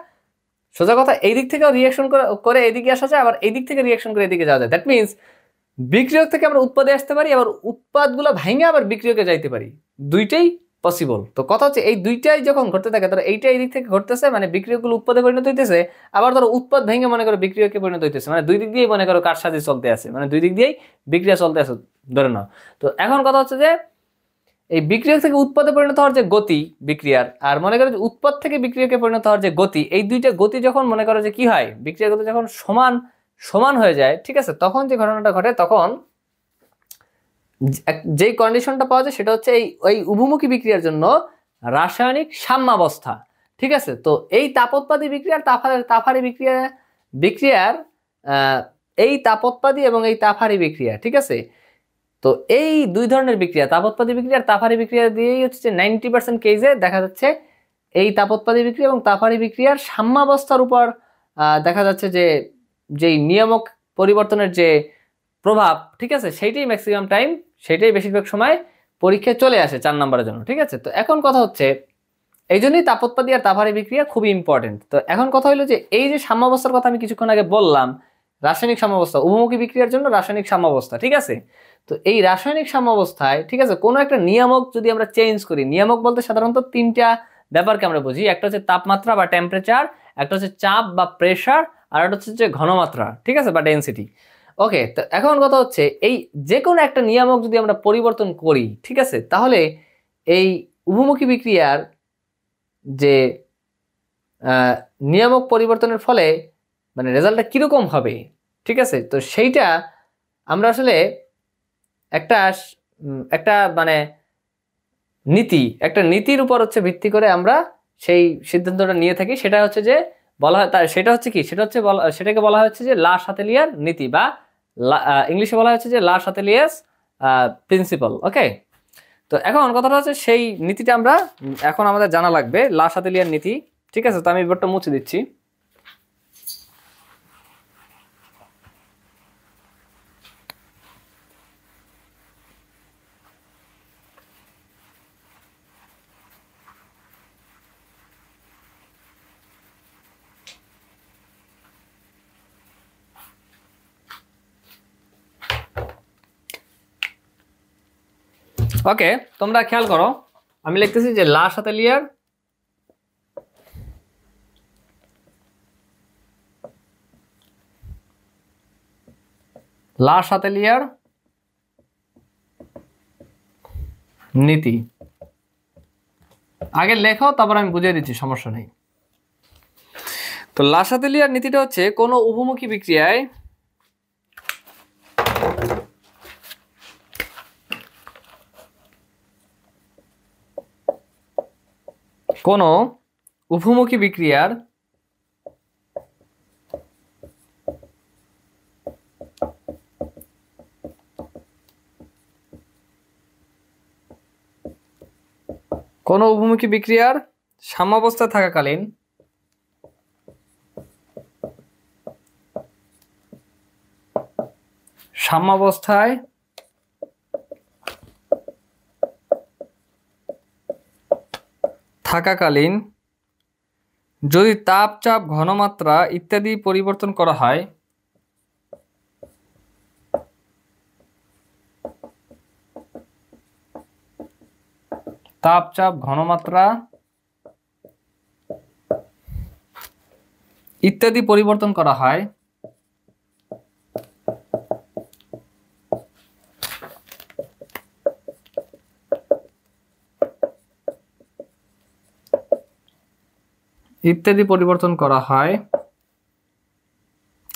সোজা কথা এই দিক থেকেও রিয়াকশন করে এদিকে আসা যায়, আবার এই দিক থেকে রিয়াকশন করে এদিকে যাওয়া যায়। দ্যাট মিনস বিক্রিয়ক থেকে আমরা উৎপাদে আসতে পারি, আবার উৎপাদগুলো ভেঙে আবার বিক্রিয়কে যাইতে পারি, দুইটাই পসিবল। তো কথা হচ্ছে এই দুইটাই যখন ঘটতে থাকে ধরো এইটা এই দিক থেকে ঘটতেছে মানে বিক্রিয়কগুলো উৎপাদে পরিণত হইতেছে, আবার ধরো উৎপাদ ভেঙে মনে করো বিক্রিয়কে পরিণত হইতেছে, মানে দুই দিক দিয়েই মনে করো কারসাজি চলতে আছে, মানে দুই দিক দিয়েই বিক্রিয়া চলতে আছে ধরে নাও। তো এখন কথা হচ্ছে যে এই বিক্রিয়ক থেকে উৎপাদে পরিণত হওয়ার যে গতি বিক্রিয়ার, আর মনে করো যে উৎপাদ থেকে বিক্রিয়কে পরিণত হওয়ার যে গতি, এই দুইটা গতি যখন মনে করো যে কি হয় বিক্রিয়ার গতি যখন সমান সমান হয়ে যায়, ঠিক আছে, তখন যে ঘটনাটা ঘটে তখন যেই কন্ডিশনটা পাওয়া যায় সেটা হচ্ছে এই উভমুখী বিক্রিয়ার জন্য রাসায়নিক সাম্যাবস্থা। ঠিক আছে, তো এই তাপোৎপাদী বিক্রিয়ার তাপহারী বিক্রিয়ার এই তাপোৎপাদী এবং এই তাপহারী বিক্রিয়া, ঠিক আছে, তো এই দুই ধরনের বিক্রিয়া তাপোৎপাদী বিক্রিয়া আর তাপহারী বিক্রিয়া দিয়েই হচ্ছে 90% কেসে দেখা যাচ্ছে এই তাপোৎপাদী বিক্রিয়া এবং তাপহারী বিক্রিয়ার সাম্যাবস্থার উপর দেখা যাচ্ছে যে যেই নিয়ামক পরিবর্তনের যে প্রভাব, ঠিক আছে, সেইটাই ম্যাক্সিমাম টাইম, সেটাই বেশিরভাগ সময় পরীক্ষায় চলে আসে 4 নম্বরের জন্য। ঠিক আছে, তো এখন কথা হচ্ছে এই জন্যই তাপোৎপাদী আর তাপহারী বিক্রিয়া খুবই ইম্পর্টেন্ট। তো এখন কথা হলো যে এই যে সাম্যাবস্থার কথা আমি কিছুক্ষণ আগে বললাম, রাসায়নিক সাম্যাবস্থা, উভমুখী বিক্রিয়ার জন্য রাসায়নিক সাম্যাবস্থা, ঠিক আছে, তো এই রাসায়নিক সাম্যাবস্থায়, ঠিক আছে, কোনো একটা নিয়ামক যদি আমরা চেঞ্জ করি, নিয়ামক বলতে সাধারণত তিনটা ব্যাপারকে আমরা বুঝি, একটা হচ্ছে তাপমাত্রা বা টেম্পারেচার, একটা হচ্ছে চাপ বা প্রেসার, আর একটা হচ্ছে ঘনমাত্রা, ঠিক আছে, বা ডেনসিটি। ওকে, তো এখন কথা হচ্ছে এই যে কোনো একটা নিয়ামক যদি আমরা পরিবর্তন করি, ঠিক আছে, তাহলে এই উভমুখী বিক্রিয়ার যে নিয়ামক পরিবর্তনের ফলে মানে রেজাল্টটা কিরকম হবে, ঠিক আছে, তো সেইটা আমরা আসলে একটা একটা মানে একটা নীতির উপর হচ্ছে ভিত্তি করে আমরা সেই সিদ্ধান্তটা নিয়ে থাকি। সেটা হচ্ছে যে বলা হয় সেটা হচ্ছে কি, সেটাকে বলা হচ্ছে যে লা শাতেলিয়ার নীতি, বা ইংলিশে বলা হচ্ছে যে লা শাতেলিয়াস প্রিন্সিপাল। ওকে, তো এখন কথাটা হচ্ছে সেই নীতিটা আমরা এখন আমাদের জানা লাগবে, লা শাতেলিয়ার নীতি। ঠিক আছে, তো আমি বোর্ডটা মুছে দিচ্ছি। ওকে, তোমরা খেয়াল করো, আমি লিখতেছি যে লা শাতেলিয়ার নীতি। আগে লেখো, তারপর আমি বুঝিয়ে দিচ্ছি, সমস্যা নেই। তো লা শাতেলিয়ার নীতিটা হচ্ছে কোনো উভমুখী বিক্রিয়ায় কোনো উভমুখী বিক্রিয়ার সাম্যাবস্থায় থাকাকালীন যদি তাপ, চাপ, ঘনমাত্রা ইত্যাদি পরিবর্তন করা হয়, তাপ, চাপ, ঘনমাত্রা ইত্যাদি পরিবর্তন করা হয়, ইত্যাদি পরিবর্তন করা হয়,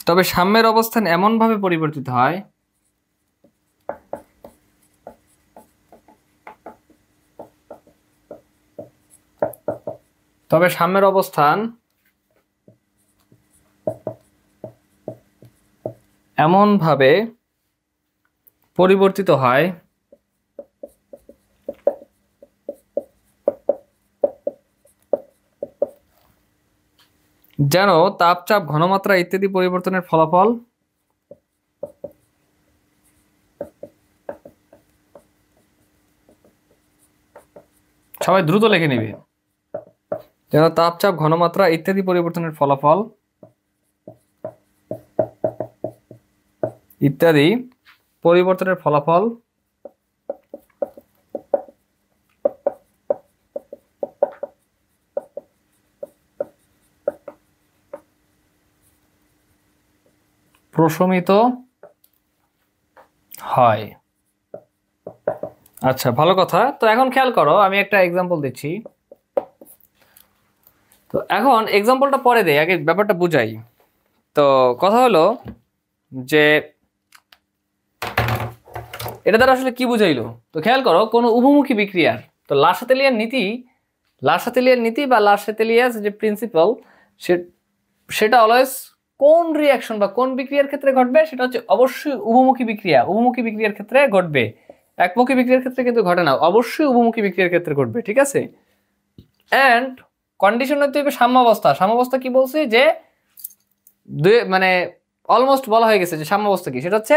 তবে সাম্যের অবস্থান এমনভাবে পরিবর্তিত হয় যেন তাপচাপ ঘনমাত্রা ইত্যাদি পরিবর্তনের ফলাফল সবাই দ্রুত লিখে নিবে, যেন তাপচাপ ঘনমাত্রা ইত্যাদি পরিবর্তনের ফলাফল প্রশমিত হয়। আচ্ছা, ভালো কথা। তো এখন খেয়াল করো, আমি একটা এক্সাম্পল দিচ্ছি। তো এখন এক্সাম্পলটা পরে দেই, আগে ব্যাপারটা বুঝাই। তো কথা হলো যে এটা দ্বারা আসলে কি বুঝাইলো। তো খেয়াল করো, কোনো উভমুখী বিক্রিয়ার, তো লাসাতেলিয়ার নীতি বা লাসাতেলিয়াস যে প্রিন্সিপাল, সেটা অলওয়েজ কোন রিয়াকশন বা কোন বিক্রিয়ার ক্ষেত্রে ঘটবে, সেটা হচ্ছে অবশ্যই উভমুখী বিক্রিয়ার ক্ষেত্রে ঘটবে। একমুখী বিক্রিয়ার ক্ষেত্রে কিন্তু ঘটে না, অবশ্যই উভমুখী বিক্রিয়ার ক্ষেত্রে ঘটবে, ঠিক আছে। অ্যান্ড কন্ডিশন হতে হবে সাম্যাবস্থা কি বলছি, যে মানে অলমোস্ট বলা হয়ে গেছে যে সাম্যাবস্থা কি, সেটা হচ্ছে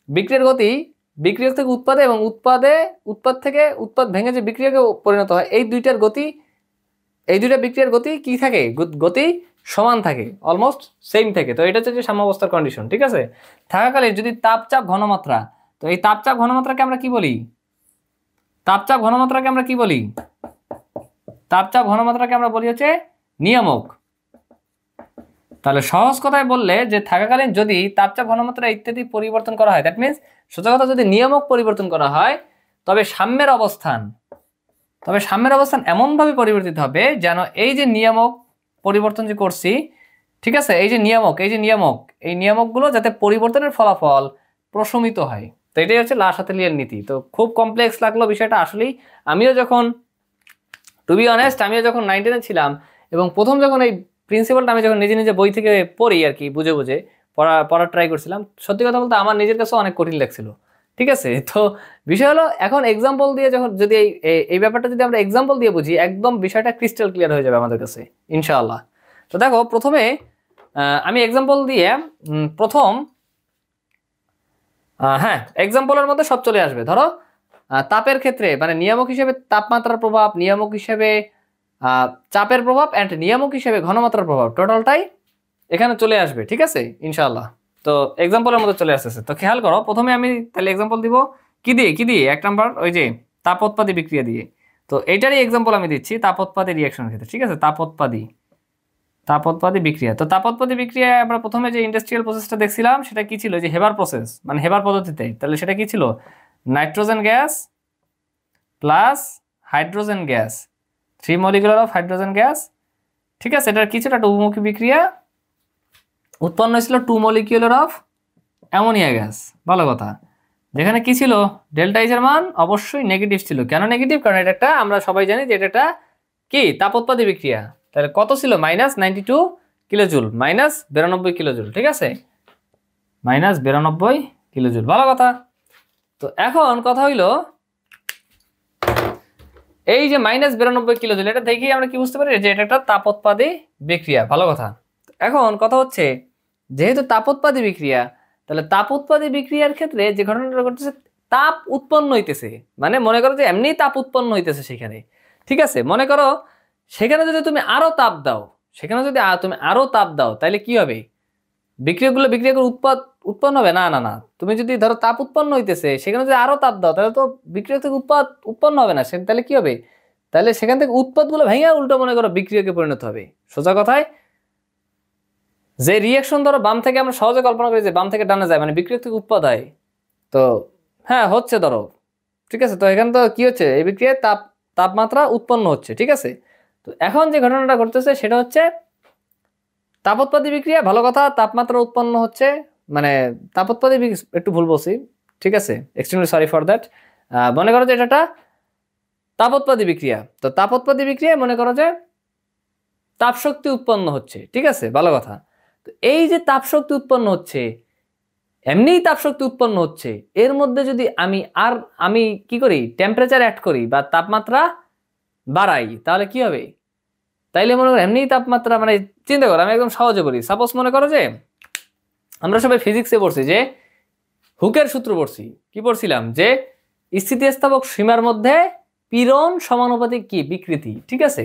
বিক্রিয়ার গতি বিক্রিয়া থেকে উৎপাদে এবং উৎপাদ থেকে উৎপাদ ভেঙে যে বিক্রিয়াকে পরিণত হয়, এই দুইটা বিক্রিয়ার গতি কি থাকে, গতি সমান থাকে, অলমোস্ট সেম থাকে। তো এটা হচ্ছে যে সাম্যাবস্থার কন্ডিশন, ঠিক আছে। থাকাকালীন যদি তাপচাপ ঘনমাত্রা, তো এই তাপচাপ ঘনমাত্রাকে আমরা কি বলি, তাপচাপ ঘনমাত্রাকে আমরা বলি হচ্ছে নিয়ামক। তাহলে সহজ কথায় বললে যে থাকাকালীন যদি তাপচাপ ঘনমাত্রা ইত্যাদি পরিবর্তন করা হয়, দ্যাট মিনস সোজা কথা যদি নিয়ামক পরিবর্তন করা হয়, তবে সাম্যের অবস্থান এমনভাবে পরিবর্তিত হবে যেন এই যে নিয়ামক পরিবর্তন যে করছি, ঠিক আছে, এই নিয়ামকগুলো যাতে পরিবর্তনের ফলাফল প্রশমিত হয়। তো এটাই হচ্ছে লাসাতেলিয়ার নীতি। তো খুব কমপ্লেক্স লাগলো বিষয়টা আসলেই। আমিও যখন, টু বি অনেস্ট, যখন 9-10 ছিলাম এবং প্রথম যখন এই প্রিন্সিপালটা আমি যখন নিজে বই থেকে পড়ি আর কি, বুঝে পড়ার ট্রাই করছিলাম, সত্যি কথা বলতে আমার নিজের কাছেও অনেক কঠিন লাগছিল, ঠিক আছে। তো বিষয় হলো, এখন এক্সাম্পল দিয়ে যদি এই ব্যাপারটা যদি আমরা এক্সাম্পল দিয়ে বুঝি, একদম বিষয়টা ক্রিস্টাল ক্লিয়ার হয়ে যাবে আমাদের কাছে ইনশাআল্লাহ। তো দেখো, প্রথমে আমি এক্সাম্পল দিয়ে এক্সাম্পলের মধ্যে সব চলে আসবে। ধরো তাপের ক্ষেত্রে, মানে নিয়ামক হিসেবে তাপমাত্রার প্রভাব, নিয়ামক হিসেবে চাপের প্রভাব, অ্যান্ড নিয়ামক হিসেবে ঘনমাত্রার প্রভাব, টোটালটাই এখানে চলে আসবে, ঠিক আছে ইনশাআল্লাহ। তো এক্সাম্পলের মধ্যে চলে আসতেছে। তো খেয়াল করো, প্রথমে আমি তাহলে এক্সাম্পল দিব কি দিয়ে, এক নাম্বার ওই যে তাপোৎপাদী বিক্রিয়া দিয়ে। তো এইটারই এক্সাম্পল আমি দিচ্ছি তাপোৎপাদী রিয়াকশনের ক্ষেত্রে, ঠিক আছে। তাপোৎপাদী বিক্রিয়া। তো তাপোৎপাদী বিক্রিয়ায় আমরা প্রথমে যে ইন্ডাস্ট্রিয়াল প্রসেসটা দেখছিলাম, সেটা কি ছিল, যে হেবার প্রসেস, মানে হেবার পদ্ধতিতে। তাহলে সেটা কি ছিল, nitrogen gas plus hydrogen gas, 3 molecular of hydrogen gas, ঠিক আছে। এটার কি ছিল, একটা উভমুখী বিক্রিয়া, উৎপন্ন হয়েছিল 2 মলিকুলার অফ অ্যামোনিয়া গ্যাস। ভালো কথা। যেখানে কি ছিল, ডেল্টা এইচ এর মান অবশ্যই নেগেটিভ ছিল। কেন নেগেটিভ, কারণ এটা একটা, আমরা সবাই জানি যে এটা একটা কি তাপোৎপাদী বিক্রিয়া। তাহলে কত ছিল, -92 কিলোজুল, -92 কিলোজুল, ঠিক আছে, -92 কিলোজুল। ভালো কথা। তো এখন কথা হইল, এই যে -92 কিলোজুল, এটা দেখেই আমরা কি বুঝতে পারি যে এটা একটা তাপোৎপাদী বিক্রিয়া। ভালো কথা। এখন কথা হচ্ছে, যেহেতু তাপোৎপাদী বিক্রিয়া, তাহলে তাপোৎপাদী বিক্রিয়ার ক্ষেত্রে যে ঘটনাটা ঘটতেছে, তাপ উৎপন্ন হইতেছে, মানে মনে করো যে এমনি তাপ উৎপন্ন হইতেছে সেখানে, ঠিক আছে। মনে করো সেখানে যদি তুমি আরো তাপ দাও, তাহলে কি হবে, বিক্রিয়াগুলো উৎপন্ন হবে না। তুমি যদি ধরো তাপ উৎপন্ন হইতেছে, সেখানে যদি আরো তাপ দাও, তাহলে তো বিক্রিয়া থেকে উৎপন্ন হবে না। তাহলে কি হবে, তাহলে সেখান থেকে উৎপাদগুলো ভেঙে উল্টো মনে করো বিক্রিয়াকে পরিণত হবে। সোজা কথায়, যে রিয়াকশন ধরো বাম থেকে আমরা সহজে কল্পনা করি যে বাম থেকে ডানে যায়, মানে বিক্রিয়া থেকে উৎপাদ হয়, তো হ্যাঁ হচ্ছে ধরো, ঠিক আছে। তো এখানে তো কি হচ্ছে, এই বিক্রিয়ায় তাপমাত্রা উৎপন্ন হচ্ছে, ঠিক আছে। তো এখন যে ঘটনাটা ঘটতেছে সেটা হচ্ছে তাপোৎপাদী বিক্রিয়া, ভালো কথা, তাপমাত্রা উৎপন্ন হচ্ছে, মানে তাপোৎপাদী একটু ভুল বলছি, ঠিক আছে, এক্সট্রিমলি সরি ফর দ্যাট। মনে করো যে এটা তাপোৎপাদী বিক্রিয়া, তো তাপোৎপাদী বিক্রিয়ায় মনে করো যে তাপশক্তি উৎপন্ন হচ্ছে, ঠিক আছে, ভালো কথা। তো এই যে তাপশক্তি উৎপন্ন হচ্ছে, এমনিই তাপশক্তি উৎপন্ন হচ্ছে, এর মধ্যে যদি আমি কি করি, টেম্পারেচার অ্যাড করি বা তাপমাত্রা বাড়াই, তাহলে কি হবে? তাইলে মনে করো এমনিই তাপমাত্রা, মানে চিন্তা করো, আমি একদম সহজে বলি, সাপোজ মনে করো যে আমরা সবাই ফিজিক্সে পড়ছি যে হুকের সূত্র পড়ছি, কি পড়ছিলাম, যে স্থিতিস্থাপক সীমার মধ্যে পীড়ন সমানুপাতিক কি বিকৃতি, ঠিক আছে,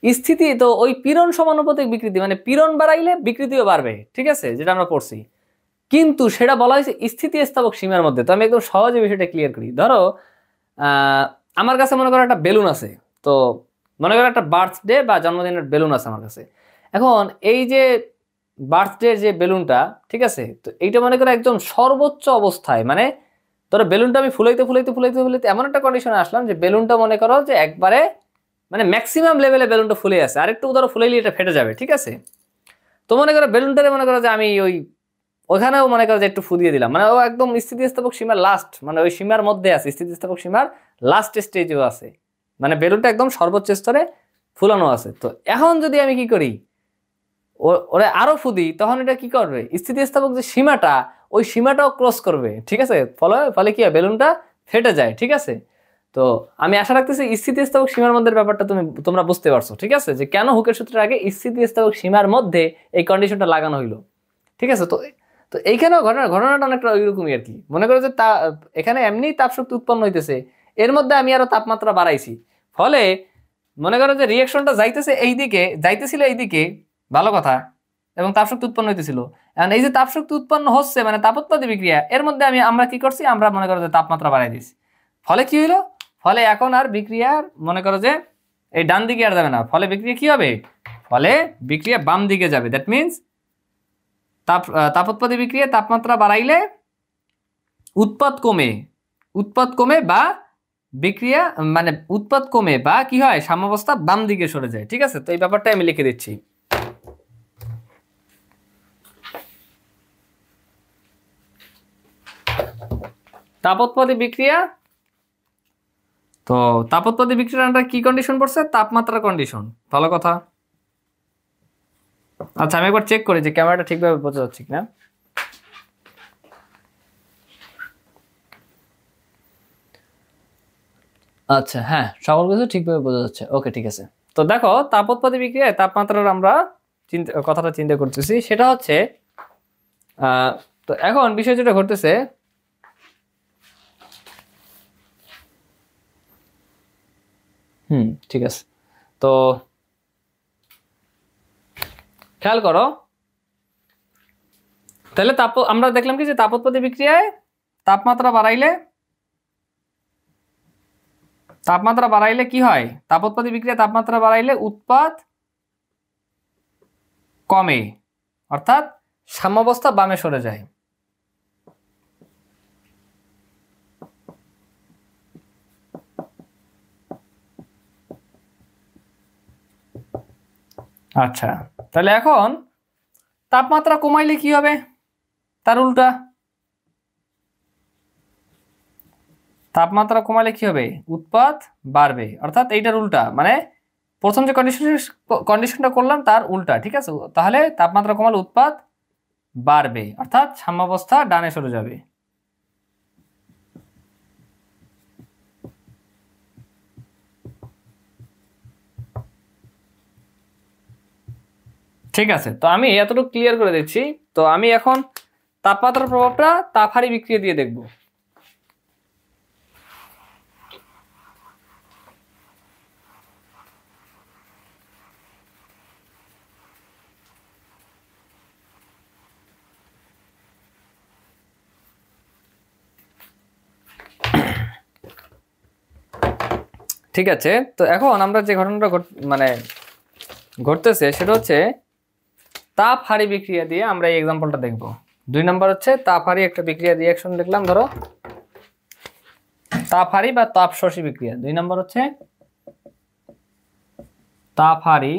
স্থিতি, তো ওই পীড়ন সমানুপাতিক বিকৃতি মানে পীড়ন বাড়াইলে বিকৃতিও বাড়বে, ঠিক আছে, যেটা আমরা পড়ছি, কিন্তু সেটা বলা হয়েছে স্থিতিস্থাপক সীমার মধ্যে। তো আমি একদম সহজে বিষয়টা ক্লিয়ার করি। ধরো আমার কাছে মনে করো একটা বেলুন আছে, তো মনে করো একটা বার্থডে বা জন্মদিনের বেলুন আছে আমার কাছে। এখন এই যে বার্থডে যে বেলুনটা, ঠিক আছে, তো এইটা মনে করো একদম সর্বোচ্চ অবস্থায়, মানে ধরো বেলুনটা আমি ফুলাইতে ফুলাইতে ফুলাইতে ফুলাইতে এমন একটা কন্ডিশনে আসলাম যে বেলুনটা মনে করো যে একবারে মানে ম্যাক্সিমাম লেভেলে বেলুনটা ফুলে আছে, আরেকটু ধরো ফুলাইলে এটা ফেটে যাবে, ঠিক আছে। তো মনে করো বেলুনটারে মনে করো যে আমি ওখানেও মনে করো যে একটু ফু দিয়ে দিলাম, মানে ও একদম স্থিতিস্থাপক সীমার লাস্ট, মানে ওই সীমার মধ্যে আছে, স্থিতিস্থাপক সীমার লাস্ট স্টেজেও আছে, মানে বেলুনটা একদম সর্বোচ্চ স্তরে ফুলানো আছে। তো এখন যদি আমি কি করি, ওরে আরো ফু দিই, তখন এটা কি করবে, স্থিতিস্থাপক যে সীমাটা, ওই সীমাটাও ক্রস করবে, ঠিক আছে, ফলে কি হয়, বেলুনটা ফেটে যায়, ঠিক আছে। তো আমি আশা রাখতেছি স্থিতিস্থাপক সীমার মধ্যে ব্যাপারটা তোমরা বুঝতে পারছো, ঠিক আছে, যে কেন হুকের সূত্রের আগে স্থিতিস্থাপক সীমার মধ্যে এই কন্ডিশনটা লাগানো হইলো, ঠিক আছে। তো তো এইখানেও ঘটনাটা অনেকটা ওইরকমই আর কি। মনে করো যে এখানে এমনি তাপশক্তি উৎপন্ন হইতেছে, এর মধ্যে আমি আরো তাপমাত্রা বাড়াইছি, ফলে মনে করো যে রিয়েকশনটা যাইতেছিল এইদিকে, ভালো কথা, এবং তাপশক্তি উৎপন্ন হইতেছিল। এখন এই যে তাপশক্তি উৎপন্ন হচ্ছে মানে তাপোৎপাদী বিক্রিয়া, এর মধ্যে আমরা কি করছি, আমরা মনে করো যে তাপমাত্রা বাড়াই দিয়েছি, ফলে কি হইলো, ফলে এখন আর বিক্রিয়ার মনে করো যে এই ডান দিকে আর যাবে না, ফলে বিক্রিয়া কি হবে, ফলে বিক্রিয়া বাম দিকে যাবে। দ্যাট মিনস তাপোৎপাদী বিক্রিয়া তাপমাত্রা বাড়াইলে উৎপাদ কমে বা বিক্রিয়া মানে উৎপাদ কমে বা কি হয়, সাম্যাবস্থা বাম দিকে সরে যায়, ঠিক আছে। তো এই ব্যাপারটা আমি লিখে দিচ্ছি। তাপোৎপাদী বিক্রিয়া, তো তাপোৎপাদী বিক্রিয়ার আন্ডার কি কন্ডিশন পড়ছে, তাপমাত্রা কন্ডিশন, ভালো কথা। আচ্ছা আমি একবার চেক করি যে ক্যামেরাটা ঠিকভাবে বোঝা যাচ্ছে কিনা। আচ্ছা হ্যাঁ, সকল কিছু ঠিকভাবে বোঝা যাচ্ছে, ওকে ঠিক আছে। তো দেখো তাপোৎপাদী বিক্রিয়ায় তাপমাত্রার আমরা কথাটা চিন্তা করতেছি, সেটা হচ্ছে তো এখন বিষয় যেটা ঘটতেছে, ঠিক আছে, তো খেয়াল করো, তাহলে আমরা দেখলাম কি যে তাপোৎপাদী বিক্রিয়ায় তাপমাত্রা বাড়াইলে কি হয়, তাপোৎপাদী বিক্রিয়া তাপমাত্রা বাড়াইলে উৎপাদ কমে, অর্থাৎ সাম্যাবস্থা বামে সরে যায়। আচ্ছা তাহলে এখন তাপমাত্রা কমাইলে কি হবে, তার উল্টা, তাপমাত্রা কমালে কি হবে, উৎপাদ বাড়বে, অর্থাৎ এইটার উল্টা, মানে প্রথম যে কন্ডিশনটা করলাম তার উল্টা, ঠিক আছে। তাহলে তাপমাত্রা কমালে উৎপাদ বাড়বে, অর্থাৎ সাম্যাবস্থা ডানে সরে যাবে। ঠিক আছে, তো আমি এতটুকু ক্লিয়ার করে দিচ্ছি। তো আমি এখন তাপমাত্রার প্রভাবটা তাপহারী বিক্রিয়া দিয়ে দেখব। ঠিক আছে, তো এখন আমরা যে ঘটনাটা মানে ঘটতেছে সেটা হচ্ছে তাপহারী বিক্রিয়া দিয়ে আমরা এই এক্সাম্পলটা দেখব। 2 নম্বর হচ্ছে তাপহারী একটা বিক্রিয়া রিঅ্যাকশন দেখলাম, ধরো তাপহারী বা তাপশোষী বিক্রিয়া। 2 নম্বর হচ্ছে তাপহারি,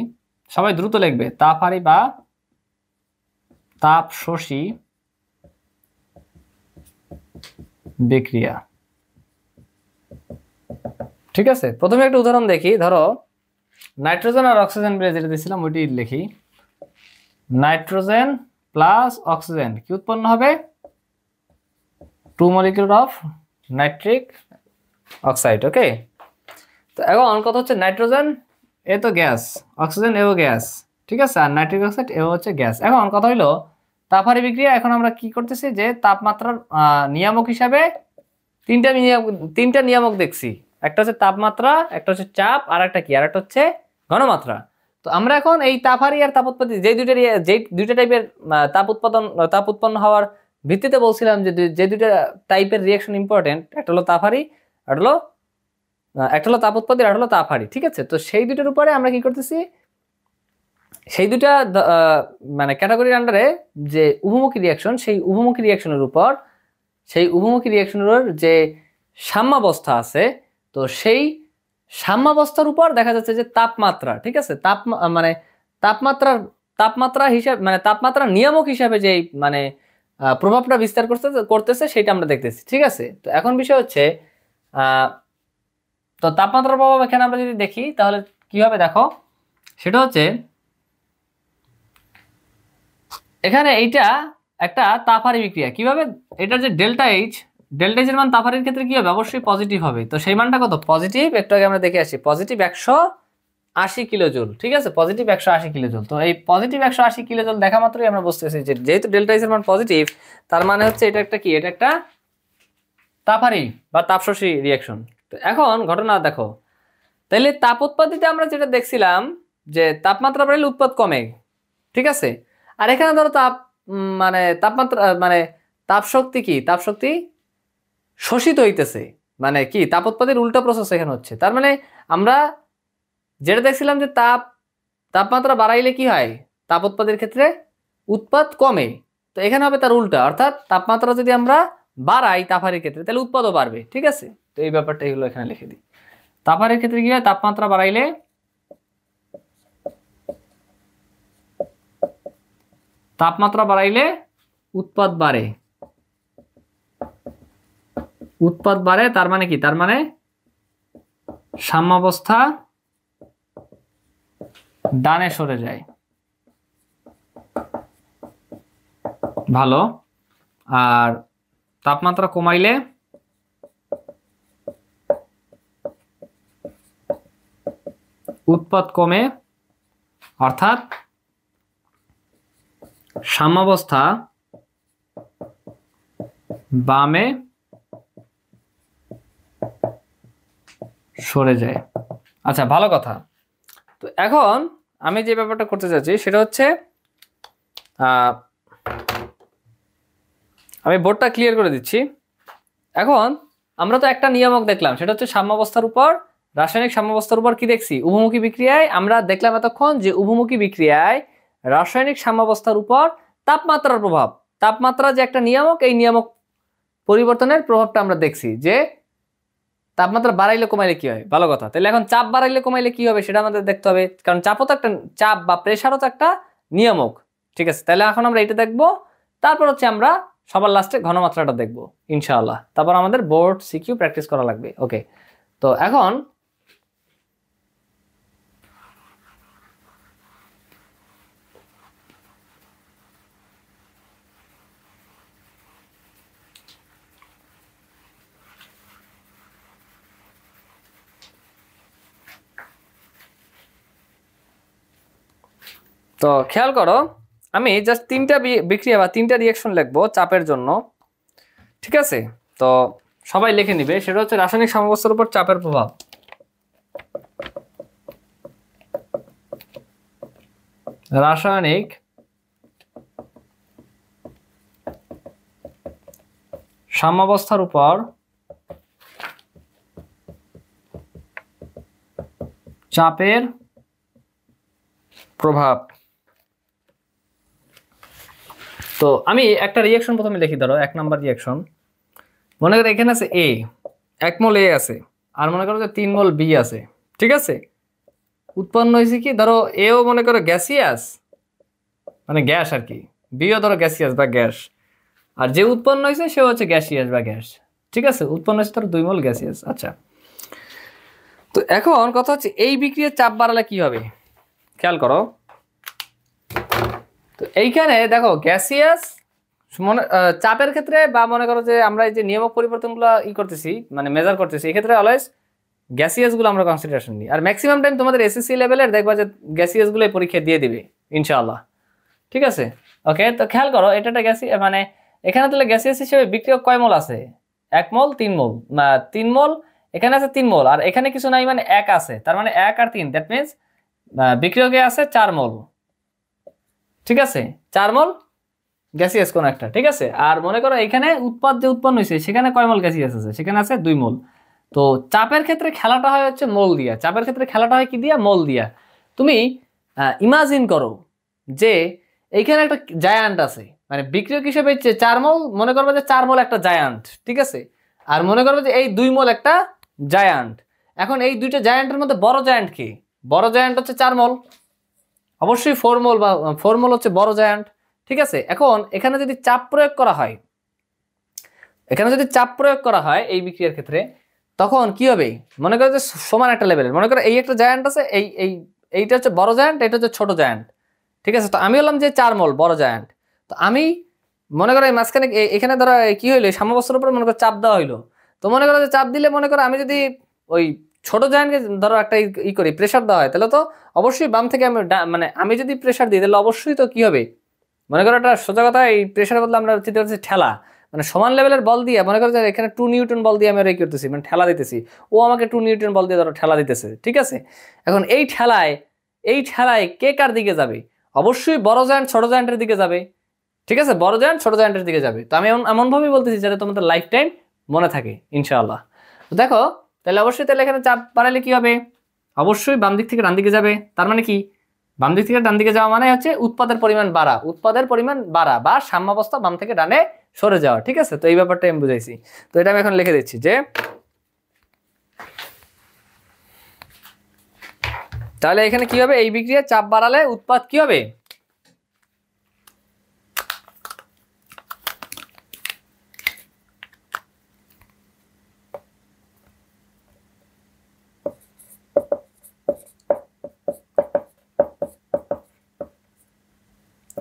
সবাই দ্রুত লিখবে, তাপহারি বা তাপ শোষী বিক্রিয়া। ঠিক আছে, প্রথমে একটা উদাহরণ দেখি। ধরো নাইট্রোজেন আর অক্সিজেন মিলে যেটা দিয়েছিলাম ওইটি লিখি। নাইট্রোজেন প্লাস অক্সিজেন কি উৎপন্ন হবে? 2 মলিকিউল অফ নাইট্রিক অক্সাইড। ওকে, তো এখন কথা হচ্ছে নাইট্রোজেন এ তো গ্যাস, অক্সিজেন এও গ্যাস, ঠিক আছে, আর নাইট্রিক অক্সাইড এও হচ্ছে গ্যাস। এখন কথা হইলো তাপহারি বিক্রিয়া। এখন আমরা কি করতেছি যে তাপমাত্রার নিয়ামক হিসাবে তিনটা নিয়ামক দেখছি। একটা হচ্ছে তাপমাত্রা, একটা হচ্ছে চাপ, আর একটা কি, আর একটা হচ্ছে ঘনমাত্রা। তো আমরা এখন এই তাপহারি আর তাপ উৎপত্তি যে দুইটা টাইপের তাপ উৎপন্ন হওয়ার ভিত্তিতে বলছিলাম যে দুইটা টাইপের রিয়াকশন ইম্পর্টেন্ট, একটা হলো তাপহারি, একটা হলো তাপ উৎপত্তি, আর হলো তাপহারি। ঠিক আছে, তো সেই দুইটার উপরে আমরা কি করতেছি, সেই দুইটা মানে ক্যাটাগরির আন্ডারে যে উভমুখী রিয়াকশন, সেই উভমুখী রিয়াকশনের যে সাম্যাবস্থা আছে, তো সেই সাম্যাবস্থার উপর দেখা যাচ্ছে যে তাপমাত্রা, ঠিক আছে, তাপমাত্রা হিসাবে মানে তাপমাত্রা নিয়ামক হিসাবে যে মানে প্রভাবটা বিস্তার করতেছে সেটা আমরা দেখতেছি। ঠিক আছে, তো এখন বিষয় হচ্ছে তো তাপমাত্রার প্রভাব এখানে আমরা যদি দেখি তাহলে কি হবে দেখো, সেটা হচ্ছে এখানে এইটা একটা তাপহারি বিক্রিয়া। কিভাবে? এটার যে ডেল্টা এইচ এর মান তাপহারির ক্ষেত্রে কি হবে? অবশ্যই পজিটিভ হবে। তো সেই মানটা কত? পজিটিভ, একটু আগে আমরা দেখে আসি, পজিটিভ 180 কিলোজুল। ঠিক আছে, পজিটিভ 180 কিলোজুল। তো এই পজিটিভ 180 কিলোজুল দেখা মাত্রই আমরা বুঝতেছি যে যেহেতু ডেল্টা এইচ এর মান পজিটিভ, তার মানে হচ্ছে এটা একটা কি, এটা একটা তাপহারি বা তাপশোষী রিয়াকশন। তো এখন ঘটনা দেখো, তাহলে তাপ উৎপত্তিতে আমরা যেটা দেখছিলাম যে তাপমাত্রা বাড়লে উৎপাদ কমে, ঠিক আছে, আর এখানে ধরো মানে তাপমাত্রা মানে তাপশক্তি কি, তাপশক্তি শোষিত হইতেছে, মানে কি তাপ উৎপাদের উল্টা প্রসেস এখানে হচ্ছে। তার মানে আমরা যেটা দেখছিলাম যে তাপমাত্রা বাড়াইলে কি হয়, তাপ উৎপাদের ক্ষেত্রে উৎপাদ কমে, তো এখানে হবে তার উল্টা, অর্থাৎ তাপমাত্রা যদি আমরা বাড়াই তাপহারির ক্ষেত্রে তাহলে উৎপাদও বাড়বে। ঠিক আছে, তো এই ব্যাপারটা এগুলো এখানে লিখে দিই। তাপহারির ক্ষেত্রে কি হয়, তাপমাত্রা বাড়াইলে উৎপাদ বাড়ে। তার মানে কি, তার মানে সাম্যাবস্থা ডানে সরে যায়। ভালো। আর তাপমাত্রা কমাইলে উৎপাদ কমে, অর্থাৎ সাম্যাবস্থা বামে সরে যায়। আচ্ছা, ভালো কথা। তো এখন আমি যে ব্যাপারটা করতে চাচ্ছি সেটা হচ্ছে আমি বোর্ডটা ক্লিয়ার করে দিচ্ছি। এখন আমরা তো একটা নিয়ামক দেখলাম, সেটা হচ্ছে সাম্যাবস্থার উপর, রাসায়নিক সাম্যাবস্থার উপর কি দেখছি, উভমুখী বিক্রিয়ায় আমরা দেখলাম এতক্ষণ যে উভমুখী বিক্রিয়ায় রাসায়নিক সাম্যাবস্থার উপর তাপমাত্রার প্রভাব, তাপমাত্রা যে একটা নিয়ামক, এই নিয়ামক পরিবর্তনের প্রভাবটা আমরা দেখছি যে তাপমাত্রা বাড়াইলে কমাইলে কি হয়। ভালো কথা। তাহলে এখন চাপ বাড়াইলে কমাইলে কি হবে সেটা আমাদের দেখতে হবে, কারণ চাপও তো একটা, চাপ বা প্রেশারও তো একটা নিয়ামক। ঠিক আছে, তাহলে এখন আমরা এটা দেখবো, তারপর হচ্ছে আমরা সবার লাস্টে ঘনমাত্রাটা দেখবো ইনশাআল্লাহ। তারপর আমাদের বোর্ড সিকিউ প্র্যাকটিস করা লাগবে। ওকে, তো এখন তো খেয়াল করো, আমি জাস্ট তিনটা বিক্রিয়া বা তিনটা রিয়াকশন লিখবো চাপের জন্য। ঠিক আছে, তো সবাই লিখে নিবে। সেটা হচ্ছে রাসায়নিক সাম্যাবস্থার উপর চাপের প্রভাব, রাসায়নিক সাম্যাবস্থার উপর চাপের প্রভাব। তো আমি একটা রিয়াকশন প্রথমে লিখি। ধরো 1 নাম্বার রিয়াকশন, মনে করো এখানে আছে A, 1 মোল A আছে, আর মনে করো যে 3 মোল B আছে। ঠিক আছে, উৎপন্ন হয়েছে কি, ধরো এও মনে করো গ্যাসিয়াস, মানে গ্যাস আর কি, বিও ধরো গ্যাসিয়াস বা গ্যাস, আর যে উৎপন্ন হয়েছে সে হচ্ছে গ্যাসিয়াস বা গ্যাস। ঠিক আছে, উৎপন্ন হয়েছে ধরো 2 মোল গ্যাসিয়াস। আচ্ছা, তো এখন কথা হচ্ছে এই বিক্রিয়ার চাপ বাড়ালে কি হবে, খেয়াল করো। তো এইখানে দেখো গ্যাসিয়াস মনে চাপের ক্ষেত্রে, বা মনে করো যে আমরা এই যে নিয়ামক পরিবর্তনগুলো করতেছি, মানে মেজার করতেছি, এই ক্ষেত্রে অলওয়েজ গ্যাসিয়াসগুলো আমরা কনসিডারেশন নিই। আর ম্যাক্সিমাম টাইম তোমাদের এসএসসি লেভেলের দেখবা যে গ্যাসিয়াসগুলো পরীক্ষা দিয়ে দিবে ইনশাআল্লাহ। ঠিক আছে, ওকে। তো খেয়াল করো এটা একটা গ্যাসিয়াস, মানে এখানে তাহলে গ্যাসিয়াস হিসেবে বিক্রিয়ক কয় মোল আছে, 1 মোল 3 মোল, 3 মোল, এখানে আছে 3 মোল, আর এখানে কিছু নাই মানে 1 আছে, তার মানে 1 আর 3, দ্যাট মিনস বিক্রিয়কে আছে 4 মোল। ঠিক আছে, 4 মোল গ্যাসিয়াস কোন একটা। ঠিক আছে, আর মনে করো এখানে উৎপাদ যে উৎপন্ন হয়েছে সেখানে কয় মোল গ্যাসিয়াস আছে, সেখানে আছে 2 মোল। তো চাপের ক্ষেত্রে খেলাটা হয় হচ্ছে মোল দিয়া, চাপের ক্ষেত্রে খেলাটা হয় কি দিয়া, মোল দিয়া। তুমি ইমাজিন করো যে এইখানে একটা জায়ান্ট আছে, মানে বিক্রিয়ক হিসেবে 4 মোল, মনে করবে যে 4 মোল একটা জায়ান্ট। ঠিক আছে, আর মনে করবে যে এই 2 মোল একটা জায়ান্ট। এখন এই দুইটা জায়ান্টের মধ্যে বড় জায়ান্ট কি, বড় জায়ান্ট হচ্ছে 4 মোল, অবশ্যই 4 মোল, বা 4 মোল হচ্ছে বড় জায়ান্ট। ঠিক আছে, এখন এখানে যদি চাপ প্রয়োগ করা হয়, এখানে যদি চাপ প্রয়োগ করা হয় এই বিক্রিয়ার ক্ষেত্রে, তখন কি হবে, মনে করো যে সমান একটা লেভেলের, মনে করো এই একটা জায়ান্ট আছে, এইটা হচ্ছে বড় জায়ান্ট, এটা হচ্ছে ছোট জায়ান্ট। ঠিক আছে, তো আমি বললাম যে 4 মোল বড় জায়ান্ট, তো আমি মনে করো এই মাঝখানে এখানে ধরো কি হইলো, সাম্যাবস্থার উপরে মনে করো চাপ দেওয়া হইলো। তো মনে করো যে চাপ দিলে, মনে করো আমি যদি ওই ছোট জায়ান্টকে ধরো একটা করি, প্রেশার দেওয়া হয়, তাহলে তো অবশ্যই বাম থেকে আমি মানে আমি যদি প্রেশার দিই, তাহলে অবশ্যই তো কি হবে, মনে করো একটা সোজা কথা, এই প্রেশারের বদলে আমরা চিন্তা করছি ঠেলা, মানে সমান লেভেলের বল দিয়ে, মনে করো যে এখানে 2 নিউটন বল দিয়ে আমি এই করতেছি, মানে ঠেলা দিতেছি, ও আমাকে 2 নিউটন বল দিয়ে ধরো ঠেলা দিতেছে। ঠিক আছে, এখন এই ঠেলায় কে কার দিকে যাবে, অবশ্যই বড় জায়ান্ট ছোট জায়ান্টের দিকে যাবে। ঠিক আছে, বড় জায়ান্ট ছোট জায়ান্টের দিকে যাবে। তো আমি এমনভাবেই বলতেছি যাতে তোমাদের লাইফ টাইম মনে থাকে ইনশাআল্লাহ। তো দেখো, তাহলে অবশ্যই তাহলে এখানে চাপ বাড়ালে কি হবে, অবশ্যই বাম দিক থেকে ডান দিকে যাবে। তার মানে কি, বাম দিক থেকে ডান দিকে যাওয়া মানে হচ্ছে উৎপাদের পরিমাণ বাড়া, উৎপাদের পরিমাণ বাড়া বা সাম্যাবস্থা বাম থেকে ডানে সরে যাওয়া। ঠিক আছে, তো এই ব্যাপারটা আমি বুঝাইছি। তো এটা আমি এখন লিখে দিচ্ছি যে, তাহলে এখানে কি হবে, এই বিক্রিয়ায় চাপ বাড়ালে উৎপাদ কি হবে,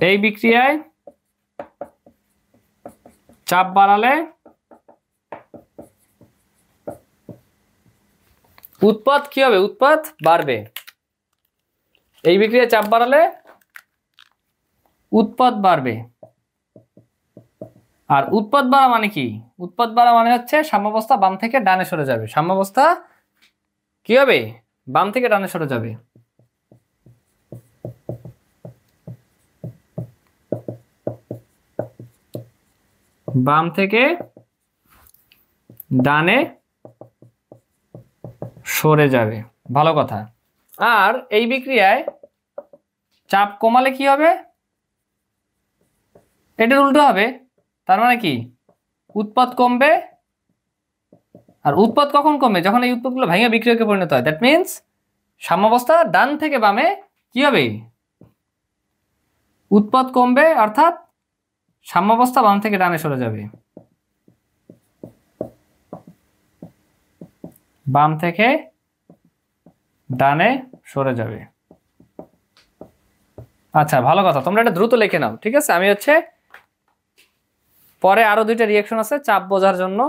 এই বিক্রিয়ায় চাপ বাড়ালে উৎপাদ কি হবে, উৎপাদ বাড়বে। এই বিক্রিয়ায় চাপ বাড়ালে উৎপাদ বাড়বে। আর উৎপাদ বাড়া মানে কি, উৎপাদ বাড়া মানে হচ্ছে সাম্যাবস্থা বাম থেকে ডানে সরে যাবে, সাম্যাবস্থা কি হবে, বাম থেকে ডানে সরে যাবে। বাম থেকে ডানে সরে যাবে, ভালো কথা। আর এই বিক্রিয়ায় চাপ কমালে কি হবে, এটার উল্টো হবে। তার মানে কি, উৎপাদ কমবে। আর উৎপাদ কখন কমবে, যখন এই উৎপাদগুলো ভেঙে বিক্রিয়কে পরিণত হয়। দ্যাট মিনস সাম্যাবস্থা ডান থেকে বামে কি হবে, উৎপাদ কমবে, অর্থাৎ সাম্যাবস্থা বাম থেকে ডানে সরে যাবে, বাম থেকে ডানে সরে যাবে। আচ্ছা, ভালো কথা, তোমরা এটা দ্রুত লিখে নাও। ঠিক আছে, আমি হচ্ছে পরে আরো 2টা রিয়াকশন আছে চাপ বোঝার জন্য,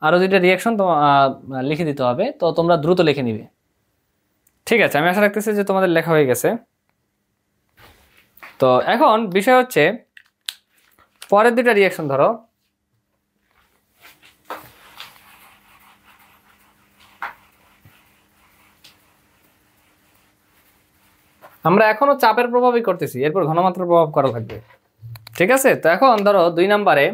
আরো 2টা রিয়াকশন লিখে দিতে হবে, তো তোমরা দ্রুত লিখে নিবে। ঠিক আছে, আমি আশা রাখতেছি যে তোমাদের লেখা হয়ে গেছে। তো এখন বিষয় হচ্ছে পরের 2টা রিয়াকশন ধরো, আমরা এখনো চাপের প্রভাবই করতেছি, এরপর ঘনমাত্রার প্রভাব করা থাকবে। ঠিক আছে, তো এখন ধরো 2 নম্বরে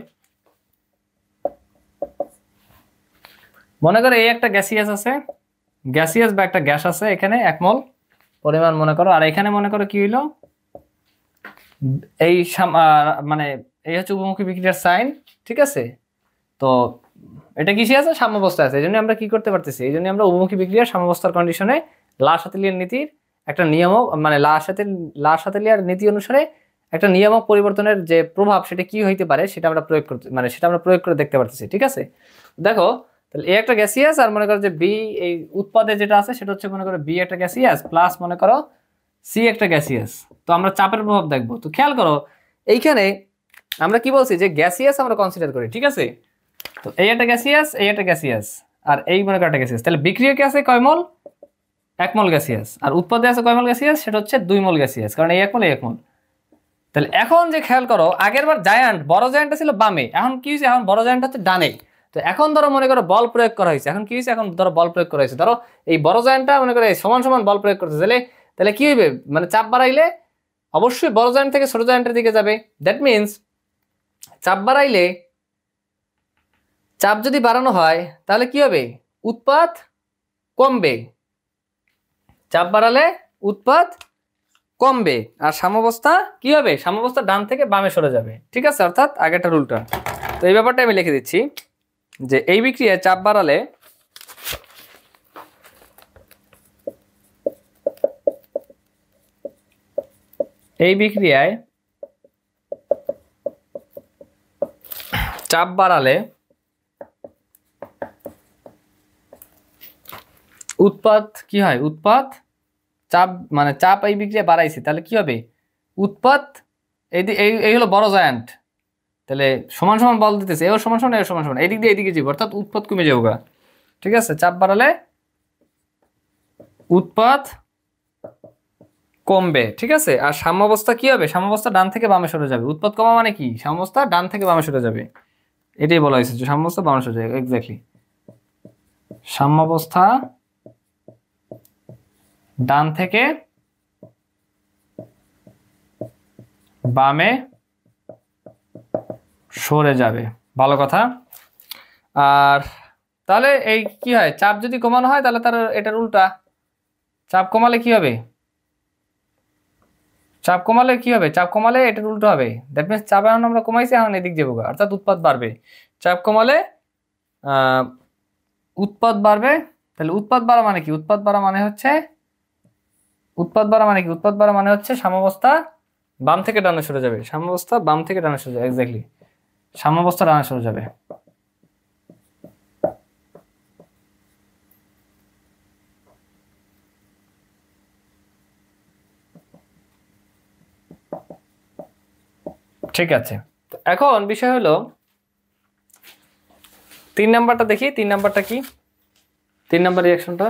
মনে করো এই একটা গ্যাসিয়াস আছে, গ্যাসিয়াস বা একটা গ্যাস আছে, এখানে 1 মোল পরিমাণ মনে করো, আর এখানে মনে করো কি হইলো, এই মানে এই হচ্ছে উপমুখী বিক্রিয়ার সাইন। ঠিক আছে, তো এটা কিসে আছে, সাম্যাবস্থায় আছে। এই জন্য আমরা কি করতে পারতেছি, এই জন্য আমরা উপমুখী বিক্রিয়ার সাম্যাবস্থার কন্ডিশনে লাসাতিলিয়ান নীতির একটা নিয়ামক মানে লা-শাতেলিয়ার নীতি অনুসারে একটা নিয়ামক পরিবর্তনের যে প্রভাব সেটা কি হইতে পারে সেটা আমরা প্রয়োগ করে দেখতে পারতেছি। ঠিক আছে, দেখো তাহলে এ একটা গ্যাসিয়াস আর মনে করো যে বি এই উৎপাদে যেটা আছে সেটা হচ্ছে মনে করো বি একটা গ্যাসিয়াস প্লাস মনে করো সি একটা গ্যাসিয়াস। তো আমরা চাপের প্রভাব দেখবো। তো খেয়াল করো এইখানে আমরা কি বলছি যে গ্যাসিয়াস আমরা কনসিডার করি। ঠিক আছে, তো এই একটা গ্যাসিয়াস এই একটা গ্যাসিয়াস আর এই মনে করো একটা গ্যাসিয়াস। তাহলে বিক্রিয়কে আছে কয় মোল? 1 মোল গ্যাসিয়াস। আর উৎপাদে আছে কয় মোল গ্যাসিয়াস? সেটা হচ্ছে 2 মোল গ্যাসিয়াস, কারণ এই 1 মোল এই 1 মোল। তাহলে এখন যে খেয়াল করো আগের বার বড় জায়ান্টটা ছিল বামে, এখন কি হয়েছে? এখন বড় জায়ান্ট হচ্ছে ডানে। তো এখন ধরো মনে করো বল প্রয়োগ করা হয়েছে। এখন কি হয়েছে? এখন ধরো বল প্রয়োগ করা হয়েছে। ধরো এই বড় জায়ান্টটা মনে করো সমান সমান বল প্রয়োগ করতেছে, তাহলে কি হইবে? মানে চাপ বাড়াইলে অবশ্যই বড় জায়ান্ট থেকে ছোট জায়ান্টের দিকে যাবে। দ্যাট মিনস চাপ বাড়াইলে, চাপ যদি বাড়ানো হয় তাহলে কি হবে? উৎপাদ কমবে। চাপ বাড়ালে উৎপাদ কমবে আর সাম্যাবস্থা কি হবে? সাম্যাবস্থা ডান থেকে বামে সরে যাবে। ঠিক আছে, অর্থাৎ আগেরটা উল্টা। তো এই ব্যাপারটা আমি লিখে দিচ্ছি যে এই বিক্রিয়ায় চাপ বাড়ালে চাপ বাড়ালে উৎপাদ কি হয়? উৎপাদ চাপ মানে চাপ এই বিক্রিয়া বাড়াইছে তাহলে কি হবে? উৎপাদ এই হলো বড় জায়ান্ট, তাহলে সমান সমান বল দিতেছে, এও সমান সমান এও সমান সমান, এই দিক দিয়ে এদিকে যাবে, অর্থাৎ উৎপাদ কমে যাবে। ঠিক আছে, চাপ বাড়ালে উৎপাদ কমবে। ঠিক আছে, আর সাম্যাবস্থা কি হবে? সাম্যাবস্থা ডান থেকে বামে সরে যাবে। উৎপাদ কমা মানে কি? সাম্যাবস্থা ডান থেকে বামে সরে যাবে, এটাই বলা হয়েছে যে সাম্যাবস্থা বামে সরে যাবে। এক্স্যাক্টলি, সাম্যাবস্থা ডান থেকে বামে সরে যাবে, ভালো কথা। আর তাহলে এই কি হয়? চাপ যদি কমানো হয় তাহলে তার এটার উল্টা। চাপ কমালে কি হবে? চাপ কমালে এটার উল্টো হবে। দ্যাট মিনস চাপ এখন আমরা কমাইছি, এখন এদিক যাবো, অর্থাৎ উৎপাদ বাড়বে। চাপ কমালে উৎপাদ বাড়বে। তাহলে উৎপাদ বাড়া মানে কি? উৎপাদ বাড়া মানে হচ্ছে সাম্যাবস্থা বাম থেকে ডানে সরে যাবে। সাম্যাবস্থা বাম থেকে ডানে সরে যাবে। এক্স্যাক্টলি, সাম্যাবস্থা ডানে সরে যাবে। ঠিক আছে, এখন বিষয় হলো 3 নাম্বারটা দেখি। 3 নাম্বারটা কি? 3 নাম্বার রিঅ্যাকশনটা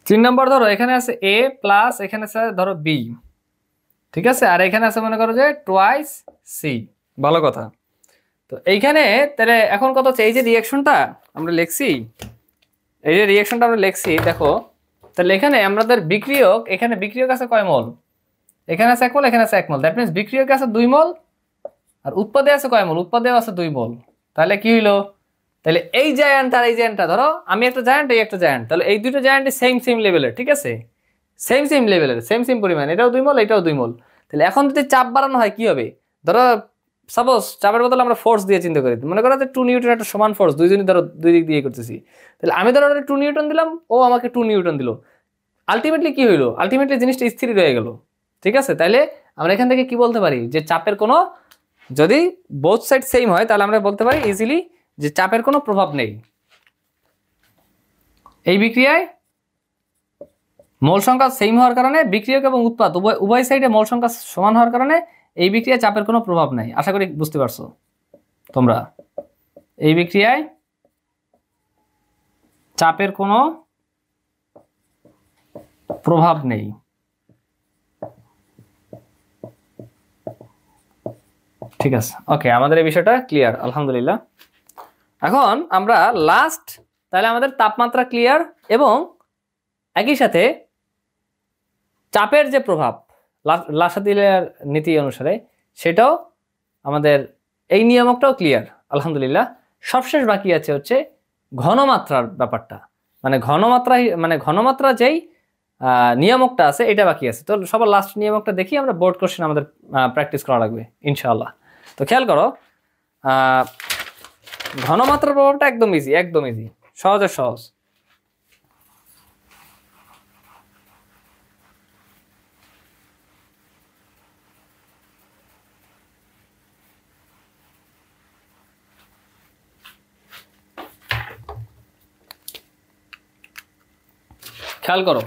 তিন নম্বর ধরো এখানে আছে এ প্লাস এখানে আছে ধরো বি। ঠিক আছে, আর এখানে আছে মনে করো যে টোয়াইস সি। ভালো কথা। তো এইখানে তাহলে এখন কথা হচ্ছে এই যে রিঅ্যাকশনটা আমরা লিখছি, দেখো তাহলে এখানে আমাদের বিক্রিয়ক, এখানে বিক্রিয়ক আছে কয় মোল? এখানে আছে 1 মোল, এখানে আছে 1 মোল। দ্যাট মিনস বিক্রিয়কে আছে 2 মোল আর উৎপাদে আছে কয় মোল? উৎপাদেও আছে 2 মোল। তাহলে কি হইলো? তাহলে এই জায়ান্ট আর এই জায়ান্টটা, ধরো আমি একটা জায়ান্ট এই একটা জায়ান্ট, তাহলে এই দুটো জায়ান্টই সেম লেভেলের। ঠিক আছে, সেম লেভেলের, সেম পরিমাণ, এটাও 2 মোল এটাও 2 মোল। তাহলে এখন যদি চাপ বাড়ানো হয় কি হবে? ধরো সাপোজ চাপের বদলে আমরা ফোর্স দিয়ে চিন্তা করি, মনে করো যে 2 নিউটন একটা সমান ফোর্স, দুইজনই ধরো দুই দিক দিয়ে করতেছি। তাহলে আমি ধরো 2 নিউটন দিলাম, ও আমাকে 2 নিউটন দিল। আলটিমেটলি কি হইলো? আলটিমেটলি জিনিসটা স্থির রয়ে গেল। ঠিক আছে, তাইলে আমরা এখান থেকে কি বলতে পারি? যে চাপের কোনো, যদি বোথ সাইড সেম হয় তাহলে আমরা বলতে পারি ইজিলি যে চাপের কোনো প্রভাব নেই। এই বিক্রিয়ায় মোল সংখ্যা সেম হওয়ার কারণে, বিক্রিয়ক এবং উৎপাদ উভয় সাইডে মোল সংখ্যা সমান হওয়ার কারণে এই বিক্রিয়ায় চাপের কোনো প্রভাব নাই। আশা করি বুঝতে পারছো তোমরা। এই বিক্রিয়ায় চাপের কোনো প্রভাব নেই। ঠিক আছে, ওকে, আমাদের এই বিষয়টা ক্লিয়ার, আলহামদুলিল্লাহ। এখন আমরা লাস্ট, তাহলে আমাদের তাপমাত্রা ক্লিয়ার এবং একই সাথে চাপের যে প্রভাব লা-শাতেলিয়ার নীতি অনুসারে সেটাও আমাদের, এই নিয়ামকটাও ক্লিয়ার, আলহামদুলিল্লাহ। সবশেষ বাকি আছে হচ্ছে ঘনমাত্রার ব্যাপারটা। মানে ঘনমাত্রা যেই নিয়ামকটা আছে এটা বাকি আছে। তো সবার লাস্ট নিয়ামকটা দেখি আমরা বোর্ড কোশ্চেন আমাদের প্র্যাকটিস করা লাগবে ইনশাআল্লাহ। তো খেয়াল করো, ঘনমাত্রার প্রভাবটা একদম ইজি, একদম ইজি, সহজে সহজ। খেয়াল করো,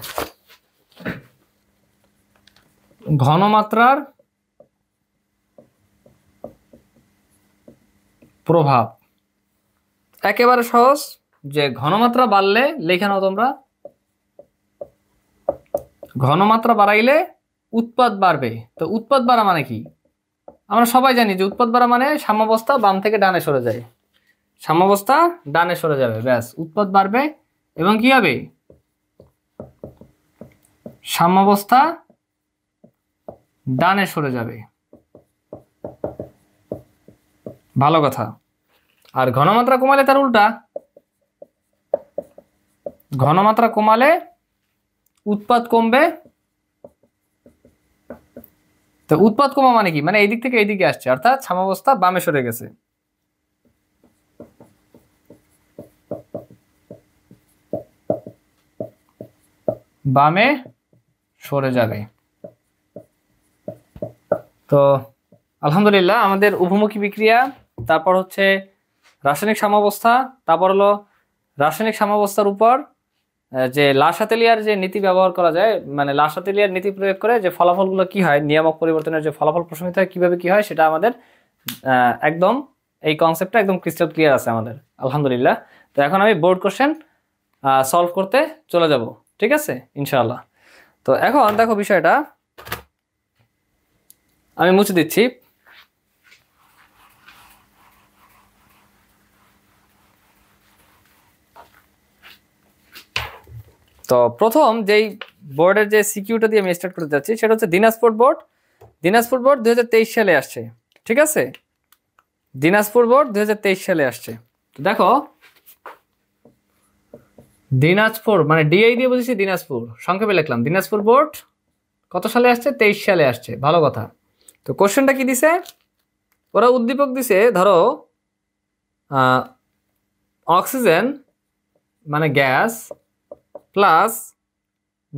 ঘনমাত্রার প্রভাব একেবারে সহজ, যে ঘনমাত্রা বাড়লে লেখে নাও তোমরা, ঘনমাত্রা বাড়াইলে উৎপাদ বাড়বে। তো উৎপাদ বাড়া মানে কি? আমরা সবাই জানি যে উৎপাদ বাড়া মানে সাম্যাবস্থা বাম থেকে ডানে সরে যায়, সাম্যাবস্থা ডানে সরে যাবে, ব্যাস উৎপাদ বাড়বে এবং কি হবে, সাম্যাবস্থা ডানে সরে যাবে। ভালো কথা। আর ঘনমাত্রা কমালে তার উল্টা, ঘনমাত্রা কমালে উৎপাদ কমবে। তো উৎপাদ কমা মানে কি? মানে এই দিক থেকে এই দিকে আসছে, অর্থাৎ সাম্যাবস্থা বামে সরে গেছে। বামে সরে যাবে। তো আলহামদুলিল্লাহ আমাদের উভমুখী বিক্রিয়া, তারপর হচ্ছে রাসায়নিক সাম্যাবস্থা, তারপর হলো রাসায়নিক সাম্যাবস্থার উপর যে লাসাতেলিয়ার যে নীতি ব্যবহার করা যায়, মানে লাসাতেলিয়ার নীতি প্রয়োগ করে যে ফলাফলগুলো কি হয়, নিয়ামক পরিবর্তনের যে ফলাফল প্রশমিত হয় কিভাবে কি হয়, সেটা আমাদের একদম এই কনসেপ্টটা একদম ক্রিস্টাল ক্লিয়ার আছে আমাদের আলহামদুলিল্লাহ। তো এখন আমি বোর্ড কোশ্চেন সলভ করতে চলে যাব, ঠিক আছে ইনশাআল্লাহ। তো এখন দেখো বিষয়টা আমি মুছে দিচ্ছি। তো প্রথম যেই বোর্ডের যে সিকিউটা দিয়ে আমি স্টার্ট করতে যাচ্ছি সেটা হচ্ছে দিনাজপুর বোর্ড। দিনাজপুর বোর্ড 2023 সালে আসছে, ঠিক আছে, দিনাজপুর বোর্ড 2023 সালে আসছে। তো দেখো দিনাজপুর মানে ডিআই দিয়ে বুঝেছি দিনাজপুর, সংক্ষেপে লিখলাম দিনাজপুর বোর্ড কত সালে আসছে, 23 সালে আসছে, ভালো কথা। তো কোশ্চেনটা কি দিছে, ওরা উদ্দীপক দিছে, ধরো অক্সিজেন মানে গ্যাস প্লাস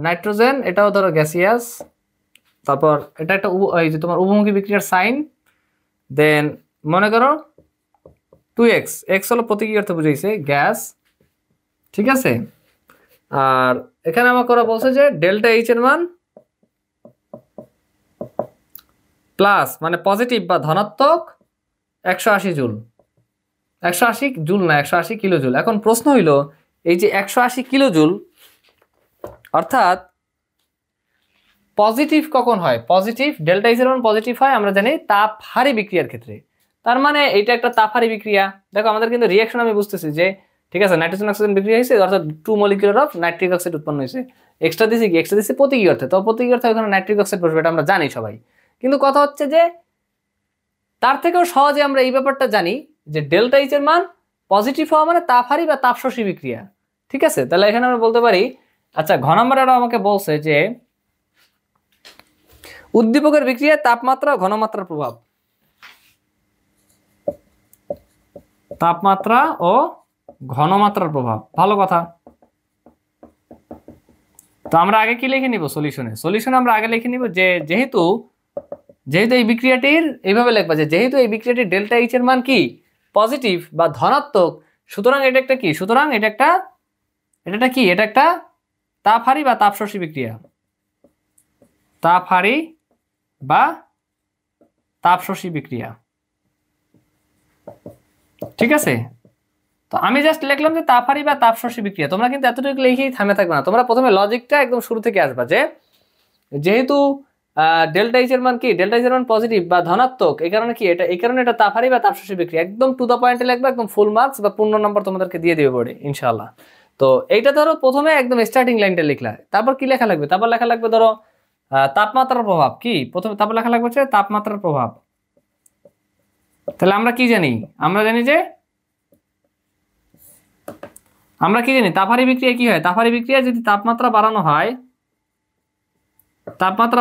নাইট্রোজেন, এটাও ধরো গ্যাসিয়াস, তারপর এটা একটা এই যে তোমার উভমুখী বিক্রিয়ার সাইন, দেন মনে করো 2x, এক্স হলো প্রতীকী অর্থে বুঝাইছে গ্যাস, ঠিক আছে। আর এখানে আমাকে ওরা বলছে যে ডেল্টা এইচ এর মান প্লাস মানে পজিটিভ বা ধনাত্মক 180 জুল, 180 জুল না 180 কিলো জুল। এখন প্রশ্ন হইল এই যে 180 কিলো জুল অর্থাৎ পজিটিভ কখন হয়, পজিটিভ ডেল্টা এইচ এর মান পজিটিভ হয় আমরা জানি তাপহারী বিক্রিয়ার ক্ষেত্রে। তার মানে এটা একটা তাপহারী বিক্রিয়া। দেখো আমাদের কিন্তু রিঅ্যাকশন আমি বুঝতেছি যে ঠিক আছে নাইট্রোজেন অক্সিজেন বিক্রিয়া হয়েছে, অর্থাৎ 2 মলিকিউল অফ নাইট্রিক অক্সাইড উৎপন্ন হয়েছে। এক্সট্রা দিছি কি, এক্সট্রা দিছি প্রতীকী অর্থে, তো প্রতীকী অর্থে ওখানে নাইট্রিক অক্সাইড বসবে, এটা আমরা জানি সবাই। কিন্তু কথা হচ্ছে যে তার থেকেও সহজে আমরা এই ব্যাপারটা জানি যে ডেল্টা এইচ এর মান পজিটিভ হওয়া মানে তাপহারী বা তাপশোষী বিক্রিয়া, ঠিক আছে। তাহলে এখানে আমরা বলতে পারি, আচ্ছা ঘ নম্বরে আমাকে বলছে যে উদ্দীপকের বিক্রিয়ায় তাপমাত্রা ও ঘনমাত্রার প্রভাব, তাপমাত্রা ও ঘনমাত্রার প্রভাব, ভালো কথা। তো আমরা আগে কি লিখে নিব সলিউশনে আমরা আগে লিখে নিব যে যেহেতু এই বিক্রিয়াটির এইভাবে লিখবা যে যেহেতু এই বিক্রিয়াটির ডেল্টা এইচ এর মান কি পজিটিভ বা ধনাত্মক, সুতরাং এটা একটা কি, সুতরাং এটা একটা তাপহারী বা তাপশোষী বিক্রিয়া, তাপহারী বা তাপশোষী বিক্রিয়া, ঠিক আছে। তো আমি জাস্ট লিখলাম যে তাপহারী বা তাপশোষী বিক্রিয়া। তোমরা কিন্তু এতটুকু লিখেই থামে থাকবে না, তোমরা প্রথমে লজিকটা একদম শুরু থেকে আসবা যে যেহেতু ডেল্টা এইচ এর মান কি, ডেল্টা এইচ এর মান পজিটিভ বা ধনাত্মক, এই কারণে কি এটা, এই কারণে এটা তাপহারী বা তাপশোষী বিক্রিয়া। একদম টু দা পয়েন্টে লিখবা, একদম ফুল মার্কস বা পূর্ণ নম্বর তোমাদেরকে দিয়ে দেবে বোর্ডে ইনশাআল্লাহ। তো এইটা ধরো প্রথমে একদম স্টার্টিং লাইনটা লিখলা, তারপর কি লেখা লাগবে, তারপর লেখা লাগবে ধরো তাপমাত্রার প্রভাব কি, প্রথমে তারপর লেখা লাগবে হচ্ছে তাপমাত্রার প্রভাব। তাহলে আমরা কি জানি, আমরা জানি যে আমরা কি জানি তাপহারী বিক্রিয়া কি হয়? তাপহারী বিক্রিয়া যদি তাপমাত্রা বাড়ানো হয়, তাপমাত্রা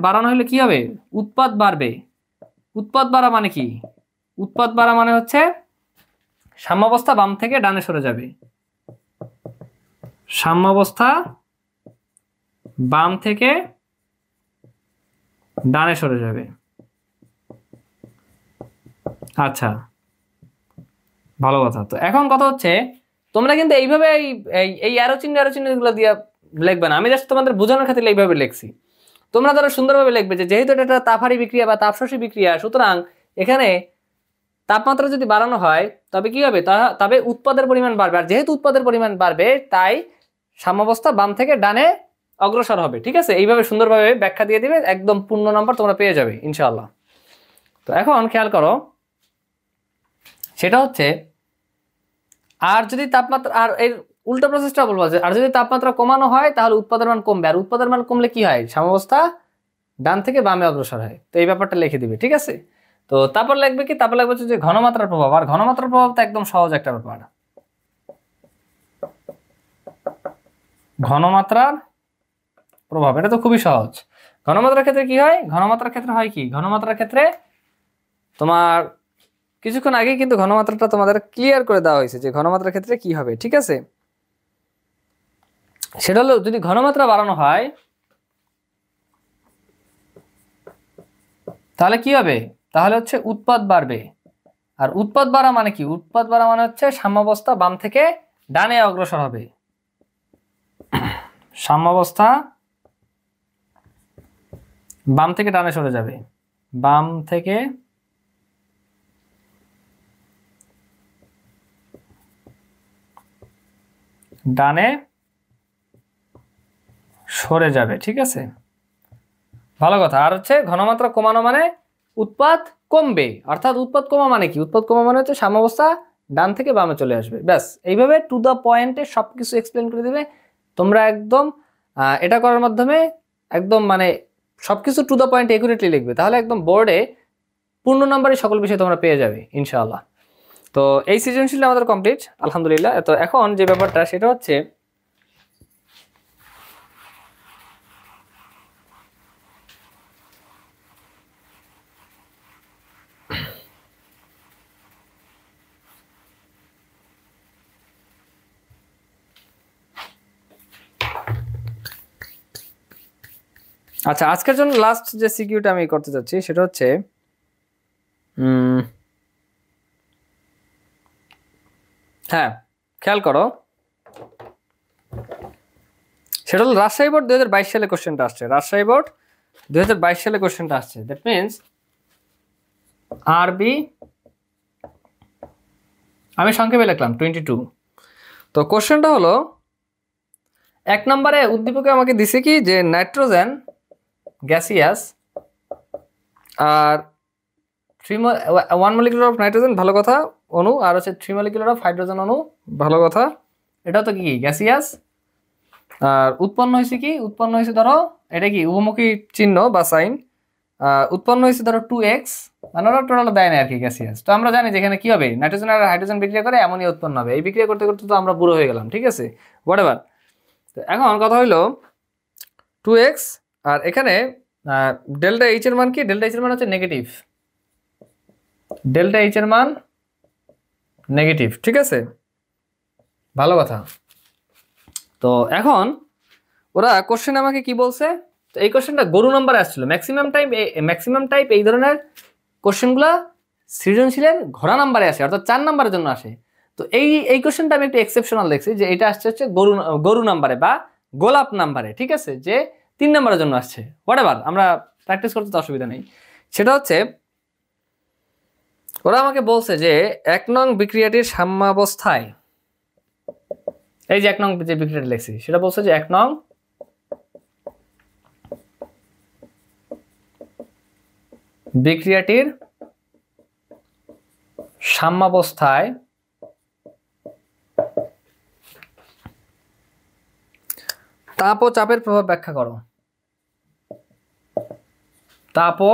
বাড়ানো হলে কি হবে? উৎপাদ বাড়বে। উৎপাদ বাড়া মানে কি? উৎপাদ বাড়া মানে হচ্ছে সাম্যাবস্থা বাম থেকে ডানে সরে যাবে। সাম্যাবস্থা বাম থেকে ডানে সরে যাবে। আচ্ছা, ভালো কথা। তো এখন কথা হচ্ছে তোমরা কিন্তু এইভাবে এই অ্যারো চিহ্নগুলো দিয়ে লিখবে না, আমি জাস্ট তোমাদের বোঝানোর খাতিরে এইভাবে লিখছি। তোমরা ধরো সুন্দরভাবে লিখবে যে যেহেতু এটা একটা তাপহারী বিক্রিয়া বা তাপশোষী বিক্রিয়া, সুতরাং এখানে তাপমাত্রা যদি বাড়ানো হয় তবে কি হবে? তবে উৎপাদের পরিমাণ বাড়বে, আর যেহেতু উৎপাদের পরিমাণ বাড়বে তাই সাম্যাবস্থা বাম থেকে ডানে অগ্রসর হবে। ঠিক আছে, এইভাবে সুন্দরভাবে ব্যাখ্যা দিয়ে দিবে, একদম পূর্ণ নম্বর তোমরা পেয়ে যাবে ইনশাআল্লাহ। তো এখন খেয়াল করো, সেটা হচ্ছে আর যদি তাপমাত্রা, আর এর উল্টো প্রসেসটা বলবো যে আর যদি তাপমাত্রা কমানো হয় তাহলে উৎপাদের মান কমবে, আর উৎপাদের মান কমলে কি হয়? সাম্যাবস্থা ডান থেকে বামে অগ্রসর হয়। তো এই ব্যাপারটা লিখে দিবে, ঠিক আছে? তো তারপর লিখবে কি? তারপর লিখবে যে ঘনমাত্রার প্রভাব, আর ঘনমাত্রার প্রভাব তো একদম সহজ একটা ব্যাপার। ঘনমাত্রার প্রভাব এটা তো খুবই সহজ। ঘনমাত্রার ক্ষেত্রে কি হয়? ঘনমাত্রার ক্ষেত্রে হয় কি? ঘনমাত্রার ক্ষেত্রে তোমার কিছুক্ষণ আগে কিন্তু ঘনমাত্রাটা তোমাদের ক্লিয়ার করে দেওয়া হয়েছে যে ঘনমাত্রার ক্ষেত্রে কি হবে, ঠিক আছে? সেটা হলো যদি ঘনমাত্রা বাড়ানো হয় তাহলে কি হবে? তাহলে হচ্ছে উৎপাদ বাড়বে। আর উৎপাদ বাড়া মানে কি? উৎপাদ বাড়া মানে হচ্ছে সাম্যাবস্থা বাম থেকে ডানে অগ্রসর হবে। সাম্যাবস্থা বাম থেকে ডানে সরে যাবে। বাম থেকে ডানে সরে যাবে, ঠিক আছে? ভালো কথা। আর হচ্ছে ঘনমাত্রা কমানো মানে উৎপাদ কমবে, অর্থাৎ উৎপাদ কমা মানে কি? উৎপাদ কমা মানে হচ্ছে সাম্যাবস্থা ডান থেকে বামে চলে আসবে। ব্যাস, এইভাবে টু দ্য পয়েন্টে সবকিছু এক্সপ্লেন করে দিবে তোমরা। একদম এটা করার মাধ্যমে একদম মানে সবকিছু টু দ্য পয়েন্ট একুরেটলি লিখবে, তাহলে একদম বোর্ডে পূর্ণ নম্বরে সকল বিষয় তোমরা পেয়ে যাবে ইনশাআল্লাহ। তো এই সৃজনশীল আমাদের কমপ্লিট আলহামদুলিল্লাহ। তো এখন যে ব্যাপারটা সেটা হচ্ছে আচ্ছা, আজকের জন্য লাস্ট যে সিকিউটা আমি করতে যাচ্ছি সেটা হচ্ছে হ্যাঁ, খেয়াল করো, সেটা হলো রাজশাহী বোর্ড 2022 সালে কোশ্চেনটা আসছে। রাজশাহী বোর্ড 2022 সালে কোশ্চেনটা আসছে। দ্যাট মিনস আরবি, আমি সংক্ষেপে লিখলাম 22। তো কোশ্চেনটা হলো 1 নম্বরে উদ্দীপকে আমাকে দিছে কি যে নাইট্রোজেন গ্যাসিয়াস আর 1 মলিকুলার অফ নাইট্রোজেন, ভালো কথা, অণু, আর হচ্ছে 3 মলিকুলার অফ হাইড্রোজেন অণু, ভালো কথা। এটা তো কি গ্যাসিয়াস। আর উৎপন্ন হয়েছে কি? উৎপন্ন হয়েছে ধরো এটা কি উভমুখী চিহ্ন বা সাইন। উৎপন্ন হয়েছে ধরো 2x, মানে ওরা টোটাল দেয় না আর কি গ্যাসিয়াস। তো আমরা জানি যেখানে কি হবে, নাইট্রোজেন আর হাইড্রোজেন বিক্রিয়া করে অ্যামোনিয়া উৎপন্ন হবে। এই বিক্রিয়া করতে করতে তো আমরা বুড়ো হয়ে গেলাম, ঠিক আছে? হোয়াটএভার। তো এখন কথা হইলো 2x, আর এখানে ডেল্টা এইচ এর মান কি? ডেল্টা এইচ এর মান হচ্ছে নেগেটিভ। ডেল্টা এইচ এর মান নেগেটিভ, ঠিক আছে? ভালো কথা। তো এখন ওরা কোশ্চেন আমাকে কি বলছে? তো এই কোশ্চেনটা গরু নাম্বারে আসছিল। ম্যাক্সিমাম টাইপ এই ধরনের কোশ্চেনগুলো সৃজনশীলের ঘোড়া নাম্বারে আসে, অর্থাৎ 4 নাম্বারের জন্য আসে। তো এই কোশ্চেনটা আমি একটু এক্সেপশনাল দেখছি যে এটা আসছে হচ্ছে গরু নাম্বারে বা গোলাপ নাম্বারে, ঠিক আছে? যে 3 নাম্বারের জন্য আসছে। হোয়াটএভার, আমরা প্র্যাকটিস করতে তো অসুবিধা নেই। সেটা হচ্ছে ওরা আমাকে বলছে যে 1 নং বিক্রিয়াটির সাম্যাবস্থায়, এই যে 1 নং যে বিক্রিয়াটা লিখছি সেটা বলছে যে 1 নং বিক্রিয়াটির সাম্যাবস্থায় তাপ ও চাপের প্রভাব ব্যাখ্যা করো। তাপ ও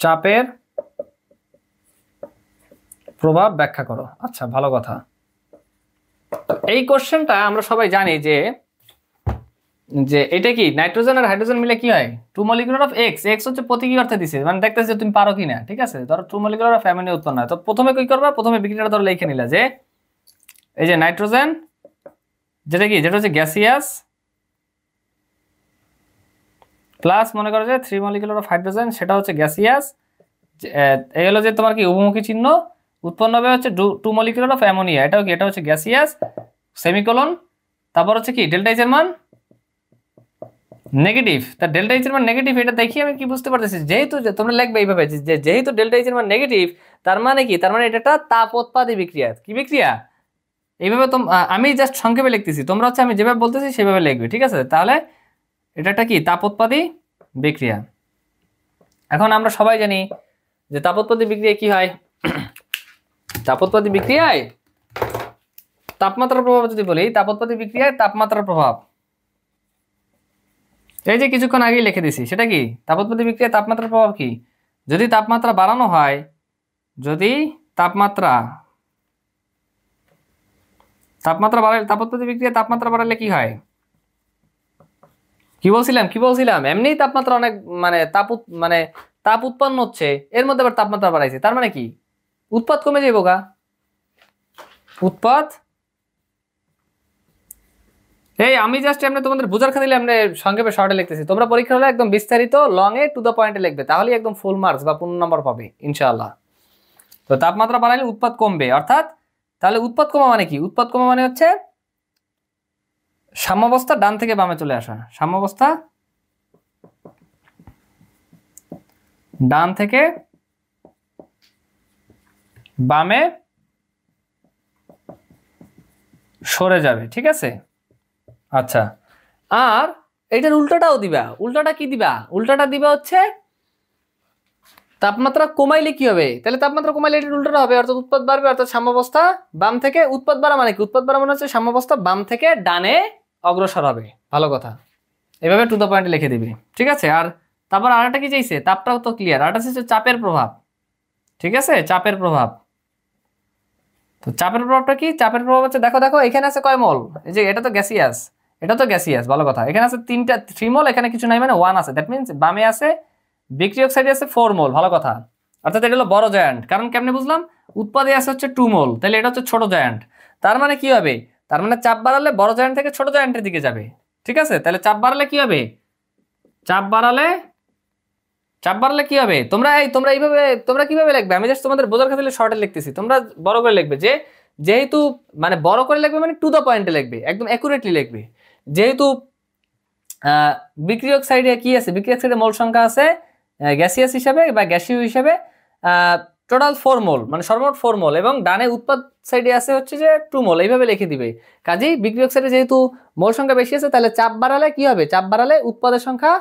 চাপের প্রভাব ব্যাখ্যা করো। আচ্ছা, ভালো কথা। এই কোশ্চেনটা আমরা সবাই জানি যে যে এটা কি নাইট্রোজেন আর হাইড্রোজেন মিলে কি হয়, two molecular of X. X হচ্ছে প্রতীকী অর্থে দিছে, মানে দেখতেছে যে তুমি পারো কিনা। ঠিক আছে, ধরো টু মলিকুলার অফ অ্যামোনিয়া উৎপন্ন হয়। তো প্রথমে কি করবা, প্রথমে বিক্রিয়াটা ধরো লিখে নিলা যে এই যে নাইট্রোজেন যেটা কি, যেটা হচ্ছে গ্যাসিয়াস, প্লাস মনে করো যে থ্রি মলিকুলার অফ হাইড্রোজেন, সেটা হচ্ছে গ্যাসিয়াস। এই হলো যে তোমার কি উভমুখী চিহ্ন, উৎপন্ন হবে হচ্ছে টু মলিকুলার অফ অ্যামোনিয়া, এটাও কি, এটা হচ্ছে গ্যাসিয়াস, সেমিকোলন। তারপর হচ্ছে কি ডেল্টা এইচ এর মান নেগেটিভ। তা ডেল্টা এইচ এর মান নেগেটিভ, এটা দেখি আমি কি বুঝতে পারতেছি, যেহেতু তোমরা লিখবে এইভাবে যে যেহেতু ডেল্টা এইচ এর মান নেগেটিভ, তার মানে কি, তার মানে এটা একটা তাপোৎপাদী বিক্রিয়া। কি বিক্রিয়া? এইভাবে আমি জাস্ট সংক্ষেপে লিখতেছি, তোমরা হচ্ছে আমি যেভাবে বলতেছি সেভাবে লিখবে। ঠিক আছে, তাহলে এটা একটা কি, তাপোৎপাদী বিক্রিয়া। এখন আমরা সবাই জানি যে তাপোৎপাদী বিক্রিয়া কি হয়। তাপোৎপাদী বিক্রিয়ায় তাপমাত্রার প্রভাব যদি বলি, তাপোৎপাদী বিক্রিয়ায় তাপমাত্রার প্রভাব, এই যে কিছুক্ষণ আগেই লিখে দিছি, সেটা কি, তাপোৎপাদী বিক্রিয়ায় তাপমাত্রার প্রভাব কি, যদি তাপমাত্রা বাড়ানো হয়, যদি তাপমাত্রা বাড়ালে, তাপোৎপাদী বিক্রিয়ায় তাপমাত্রা বাড়ালে কি হয়, কি বলছিলাম এমনি তাপমাত্রা অনেক মানে তাপ উৎপন্ন হচ্ছে, এর মধ্যে আবার তাপমাত্রা বাড়াইছে, তার মানে কি উৎপাদ কমে যাইব গা, উৎপাদ। এই আমি জাস্ট এমনি তোমাদের বোঝার খাতিরে এমনি সংক্ষেপে শর্টে লিখতেছি, তোমরা পরীক্ষা হলে একদম বিস্তারিত লং এ টু দ্য পয়েন্টে লিখবে, তাহলেই একদম ফুল মার্কস বা পূর্ণ নম্বর পাবে ইনশাআল্লাহ। তো তাপমাত্রা বাড়ালে উৎপাদ কমবে, অর্থাৎ তাহলে উৎপাদ কমা মানে কি, উৎপাদ কমা মানে হচ্ছে সাম্যাবস্থা ডান থেকে বামে চলে আসা, সাম্যাবস্থা ডান থেকে বামে সরে যাবে। ঠিক আছে, আচ্ছা। আর এটার উল্টাটাও দিবা, উল্টাটা কি দিবা, উল্টাটা দিবা হচ্ছে তাপমাত্রা কমাইলে কি হবে, তাহলে তাপমাত্রা কমাইলে এটার উল্টাটা হবে, অর্থাৎ উৎপাদ বাড়বে, অর্থাৎ সাম্যাবস্থা বাম থেকে, উৎপাদ বাড়া মানে কি, উৎপাদ বাড়া মানে হচ্ছে সাম্যাবস্থা বাম থেকে ডানে অগ্রসর হবে। ভালো কথা, এভাবে টু দ্য পয়েন্টে লিখে দিবি। ঠিক আছে, আর তারপর আরেকটা কি চাইছে, তাপটাও তো ক্লিয়ার, আরেকটা হচ্ছে চাপের প্রভাব। ঠিক আছে, চাপের প্রভাব। তো চাপের প্রভাবটা কি, চাপের প্রভাব হচ্ছে দেখো দেখো এখানে আছে কয় মল, এই যে এটা তো গ্যাসিয়াস, এটা তো গ্যাসিয়াস, ভালো কথা, এখানে আছে থ্রি মল, এখানে কিছু নাই মানে ওয়ান আছে, দ্যাট মিনস বামে আছে বিক্রিয়ক সাইডে আছে 4 মোল। ভালো কথা, অর্থাৎ এটা হলো বড় জায়ান্ট, কারণ কেমনে বুঝলাম, উৎপাদে আছে হচ্ছে 2 মোল, তাহলে এটা হচ্ছে ছোট জায়ান্ট। তার মানে কি হবে, তার মানে চাপ বাড়ালে বড় জায়ান্ট থেকে ছোট জায়ান্টের দিকে যাবে। ঠিক আছে, তাহলে চাপ বাড়ালে কি হবে, চাপ বাড়ালে কি হবে, তোমরা এইভাবে তোমরা কিভাবে লিখবে, আমি জাস্ট তোমাদের বোঝার খাতিরে শর্টে লিখতেছি, তোমরা বড় করে লিখবে, যে যেহেতু মানে বড় করে লিখবে মানে টু দ্য পয়েন্টে লিখবে, একদম অ্যাকুরেটলি লিখবে। যেহেতু বিক্রিয়ক সাইডে কি আছে, বিক্রিয়ক সাইডে মোল সংখ্যা আছে গ্যাসিয়াস হিসাবে বা গ্যাসীয় হিসাবে টোটাল 4 মোল, মানে সর্বমোট 4 মোল, এবং ডানে উৎপাদ সাইডে আছে হচ্ছে যে 2 মোল, এইভাবে লিখে দিবে। কাজেই বিক্রিয়ক সাইডে যেহেতু মোল সংখ্যা বেশি আছে, তাহলে চাপ বাড়ালে কি হবে, চাপ বাড়ালে উৎপাদের সংখ্যা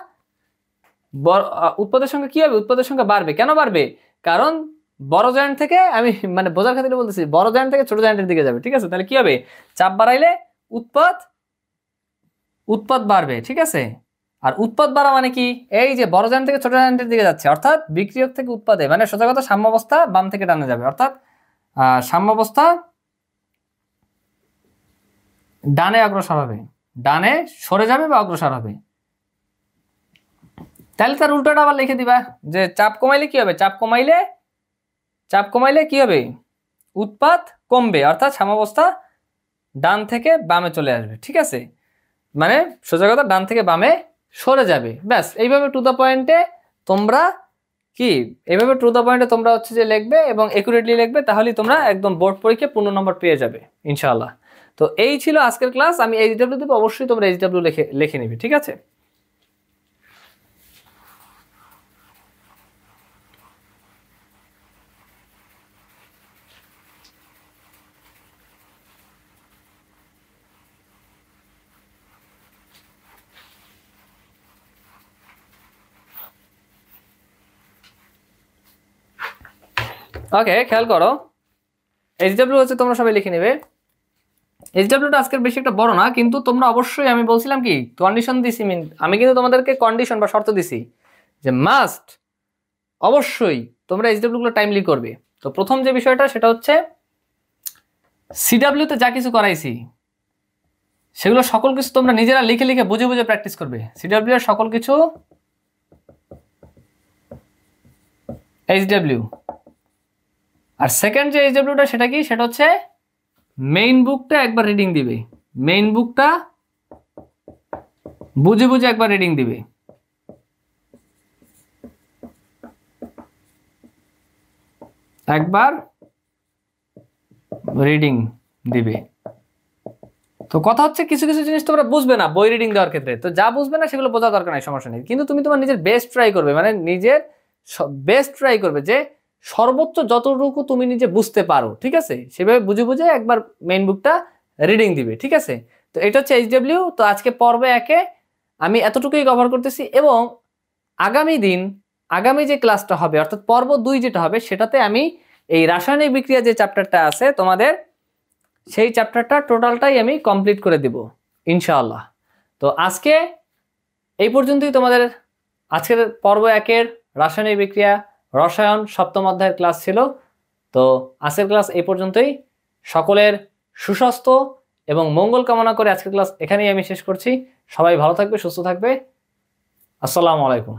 কি হবে, উৎপাদের সংখ্যা বাড়বে। কেন বাড়বে, কারণ বড় জায়ান্ট থেকে, আমি মানে বোঝার খাতিরে বলতেছি, বড় জায়ান্ট থেকে ছোট জায়ান্টের দিকে যাবে। ঠিক আছে, তাহলে কি হবে, চাপ বাড়াইলে উৎপাদ বাড়বে। ঠিক আছে, আর উৎপাদ বাড়া মানে কি, এই যে বড় জায়ান্ট থেকে ছোট জায়ান্টের দিকে যাচ্ছে, অর্থাৎ বিক্রিয়ক থেকে উৎপাদে, মানে সোজা কথা সাম্যাবস্থা বাম থেকে ডানে যাবে, অর্থাৎ সাম্যাবস্থা ডানে অগ্রসর হবে, ডানে সরে যাবে বা অগ্রসর হবে। তাহলে তার উল্টোটা আবার লিখে দিবা, যে চাপ কমাইলে কি হবে, চাপ কমাইলে কি হবে, উৎপাদ কমবে, অর্থাৎ সাম্যাবস্থা ডান থেকে বামে চলে আসবে। ঠিক আছে, মানে সোজা কথা ডান থেকে বামে সরে যাবে। ব্যাস, এইভাবে টু দ্য পয়েন্টে তোমরা তোমরা হচ্ছে যে লিখবে এবং একুরেটলি লিখবে, তাহলেই তোমরা একদম বোর্ড পরীক্ষায় পূর্ণ নম্বর পেয়ে যাবে ইনশাআল্লাহ। তো এই ছিল আজকের ক্লাস, আমি এইচডব্লিউ দেবো, অবশ্যই তোমরা এইচডব্লিউ লিখে নিবে। ঠিক আছে, ওকে, খেয়াল করো, এইচডব্লিউ হচ্ছে তোমরা সবাই লিখে নেবে। এইচডব্লিউটা আজকের বেশি একটা বড় না, কিন্তু তোমরা অবশ্যই, আমি বলছিলাম কি কন্ডিশন দিছি, আমি কিন্তু তোমাদেরকে কন্ডিশন বা শর্ত দিছি যে মাস্ট অবশ্যই তোমরা এইচডব্লিউ গুলো টাইমলি করবে। তো প্রথম যে বিষয়টা সেটা হচ্ছে সিডাব্লিউতে যা কিছু করাইছি সেগুলো সকল কিছু তোমরা নিজেরা লিখে লিখে বুঝে বুঝে প্র্যাকটিস করবে। সিডাব্লিউ এর সকল কিছু এইচডাব্লিউ। আর সেকেন্ড যে এইচডাব্লিউটা সেটা কি, সেটা হচ্ছে মেইন বুকটা একবার রিডিং দিবে, মেইন বুকটা বুঝে বুঝে একবার রিডিং দিবে। একবার রিডিং দিবে। তো কথা হচ্ছে কিছু কিছু জিনিস তোমরা বুঝবে না বই রিডিং দেওয়ার ক্ষেত্রে, তো যা বুঝবে না সেগুলো বোঝা দরকার নাই, সমস্যা নেই। কিন্তু তুমি তোমার নিজের বেস্ট ট্রাই করবে, মানে নিজের বেস্ট ট্রাই করবে যে সর্বোচ্চ যতটুকু তুমি নিজে বুঝতে পারো, ঠিক আছে, সেভাবে বুঝে বুঝে একবার মেইন বুকটা রিডিং দিবে, ঠিক আছে। তো এটা হচ্ছে এইচডাব্লিউ। তো আজকে পর্বে একে আমি এতটুকুই কভার করতেছি, এবং আগামী যে ক্লাসটা হবে অর্থাৎ পর্ব 2 যেটা হবে সেটাতে আমি এই রাসায়নিক বিক্রিয়া যে চ্যাপ্টারটা আছে তোমাদের, সেই চ্যাপ্টারটা টোটালটাই আমি কমপ্লিট করে দেব ইনশাআল্লাহ। তো আজকে এই পর্যন্তই তোমাদের আজকের পর্ব 1-এর রাসায়নিক বিক্রিয়া রসায়ন সপ্তম অধ্যায়ের ক্লাস ছিল। তো আজকের ক্লাস এই পর্যন্তই। সকলের সুস্বাস্থ্য এবং মঙ্গল কামনা করে আজকের ক্লাস এখানেই আমি শেষ করছি। সবাই ভালো থাকবে, সুস্থ থাকবে। আসসালামু আলাইকুম।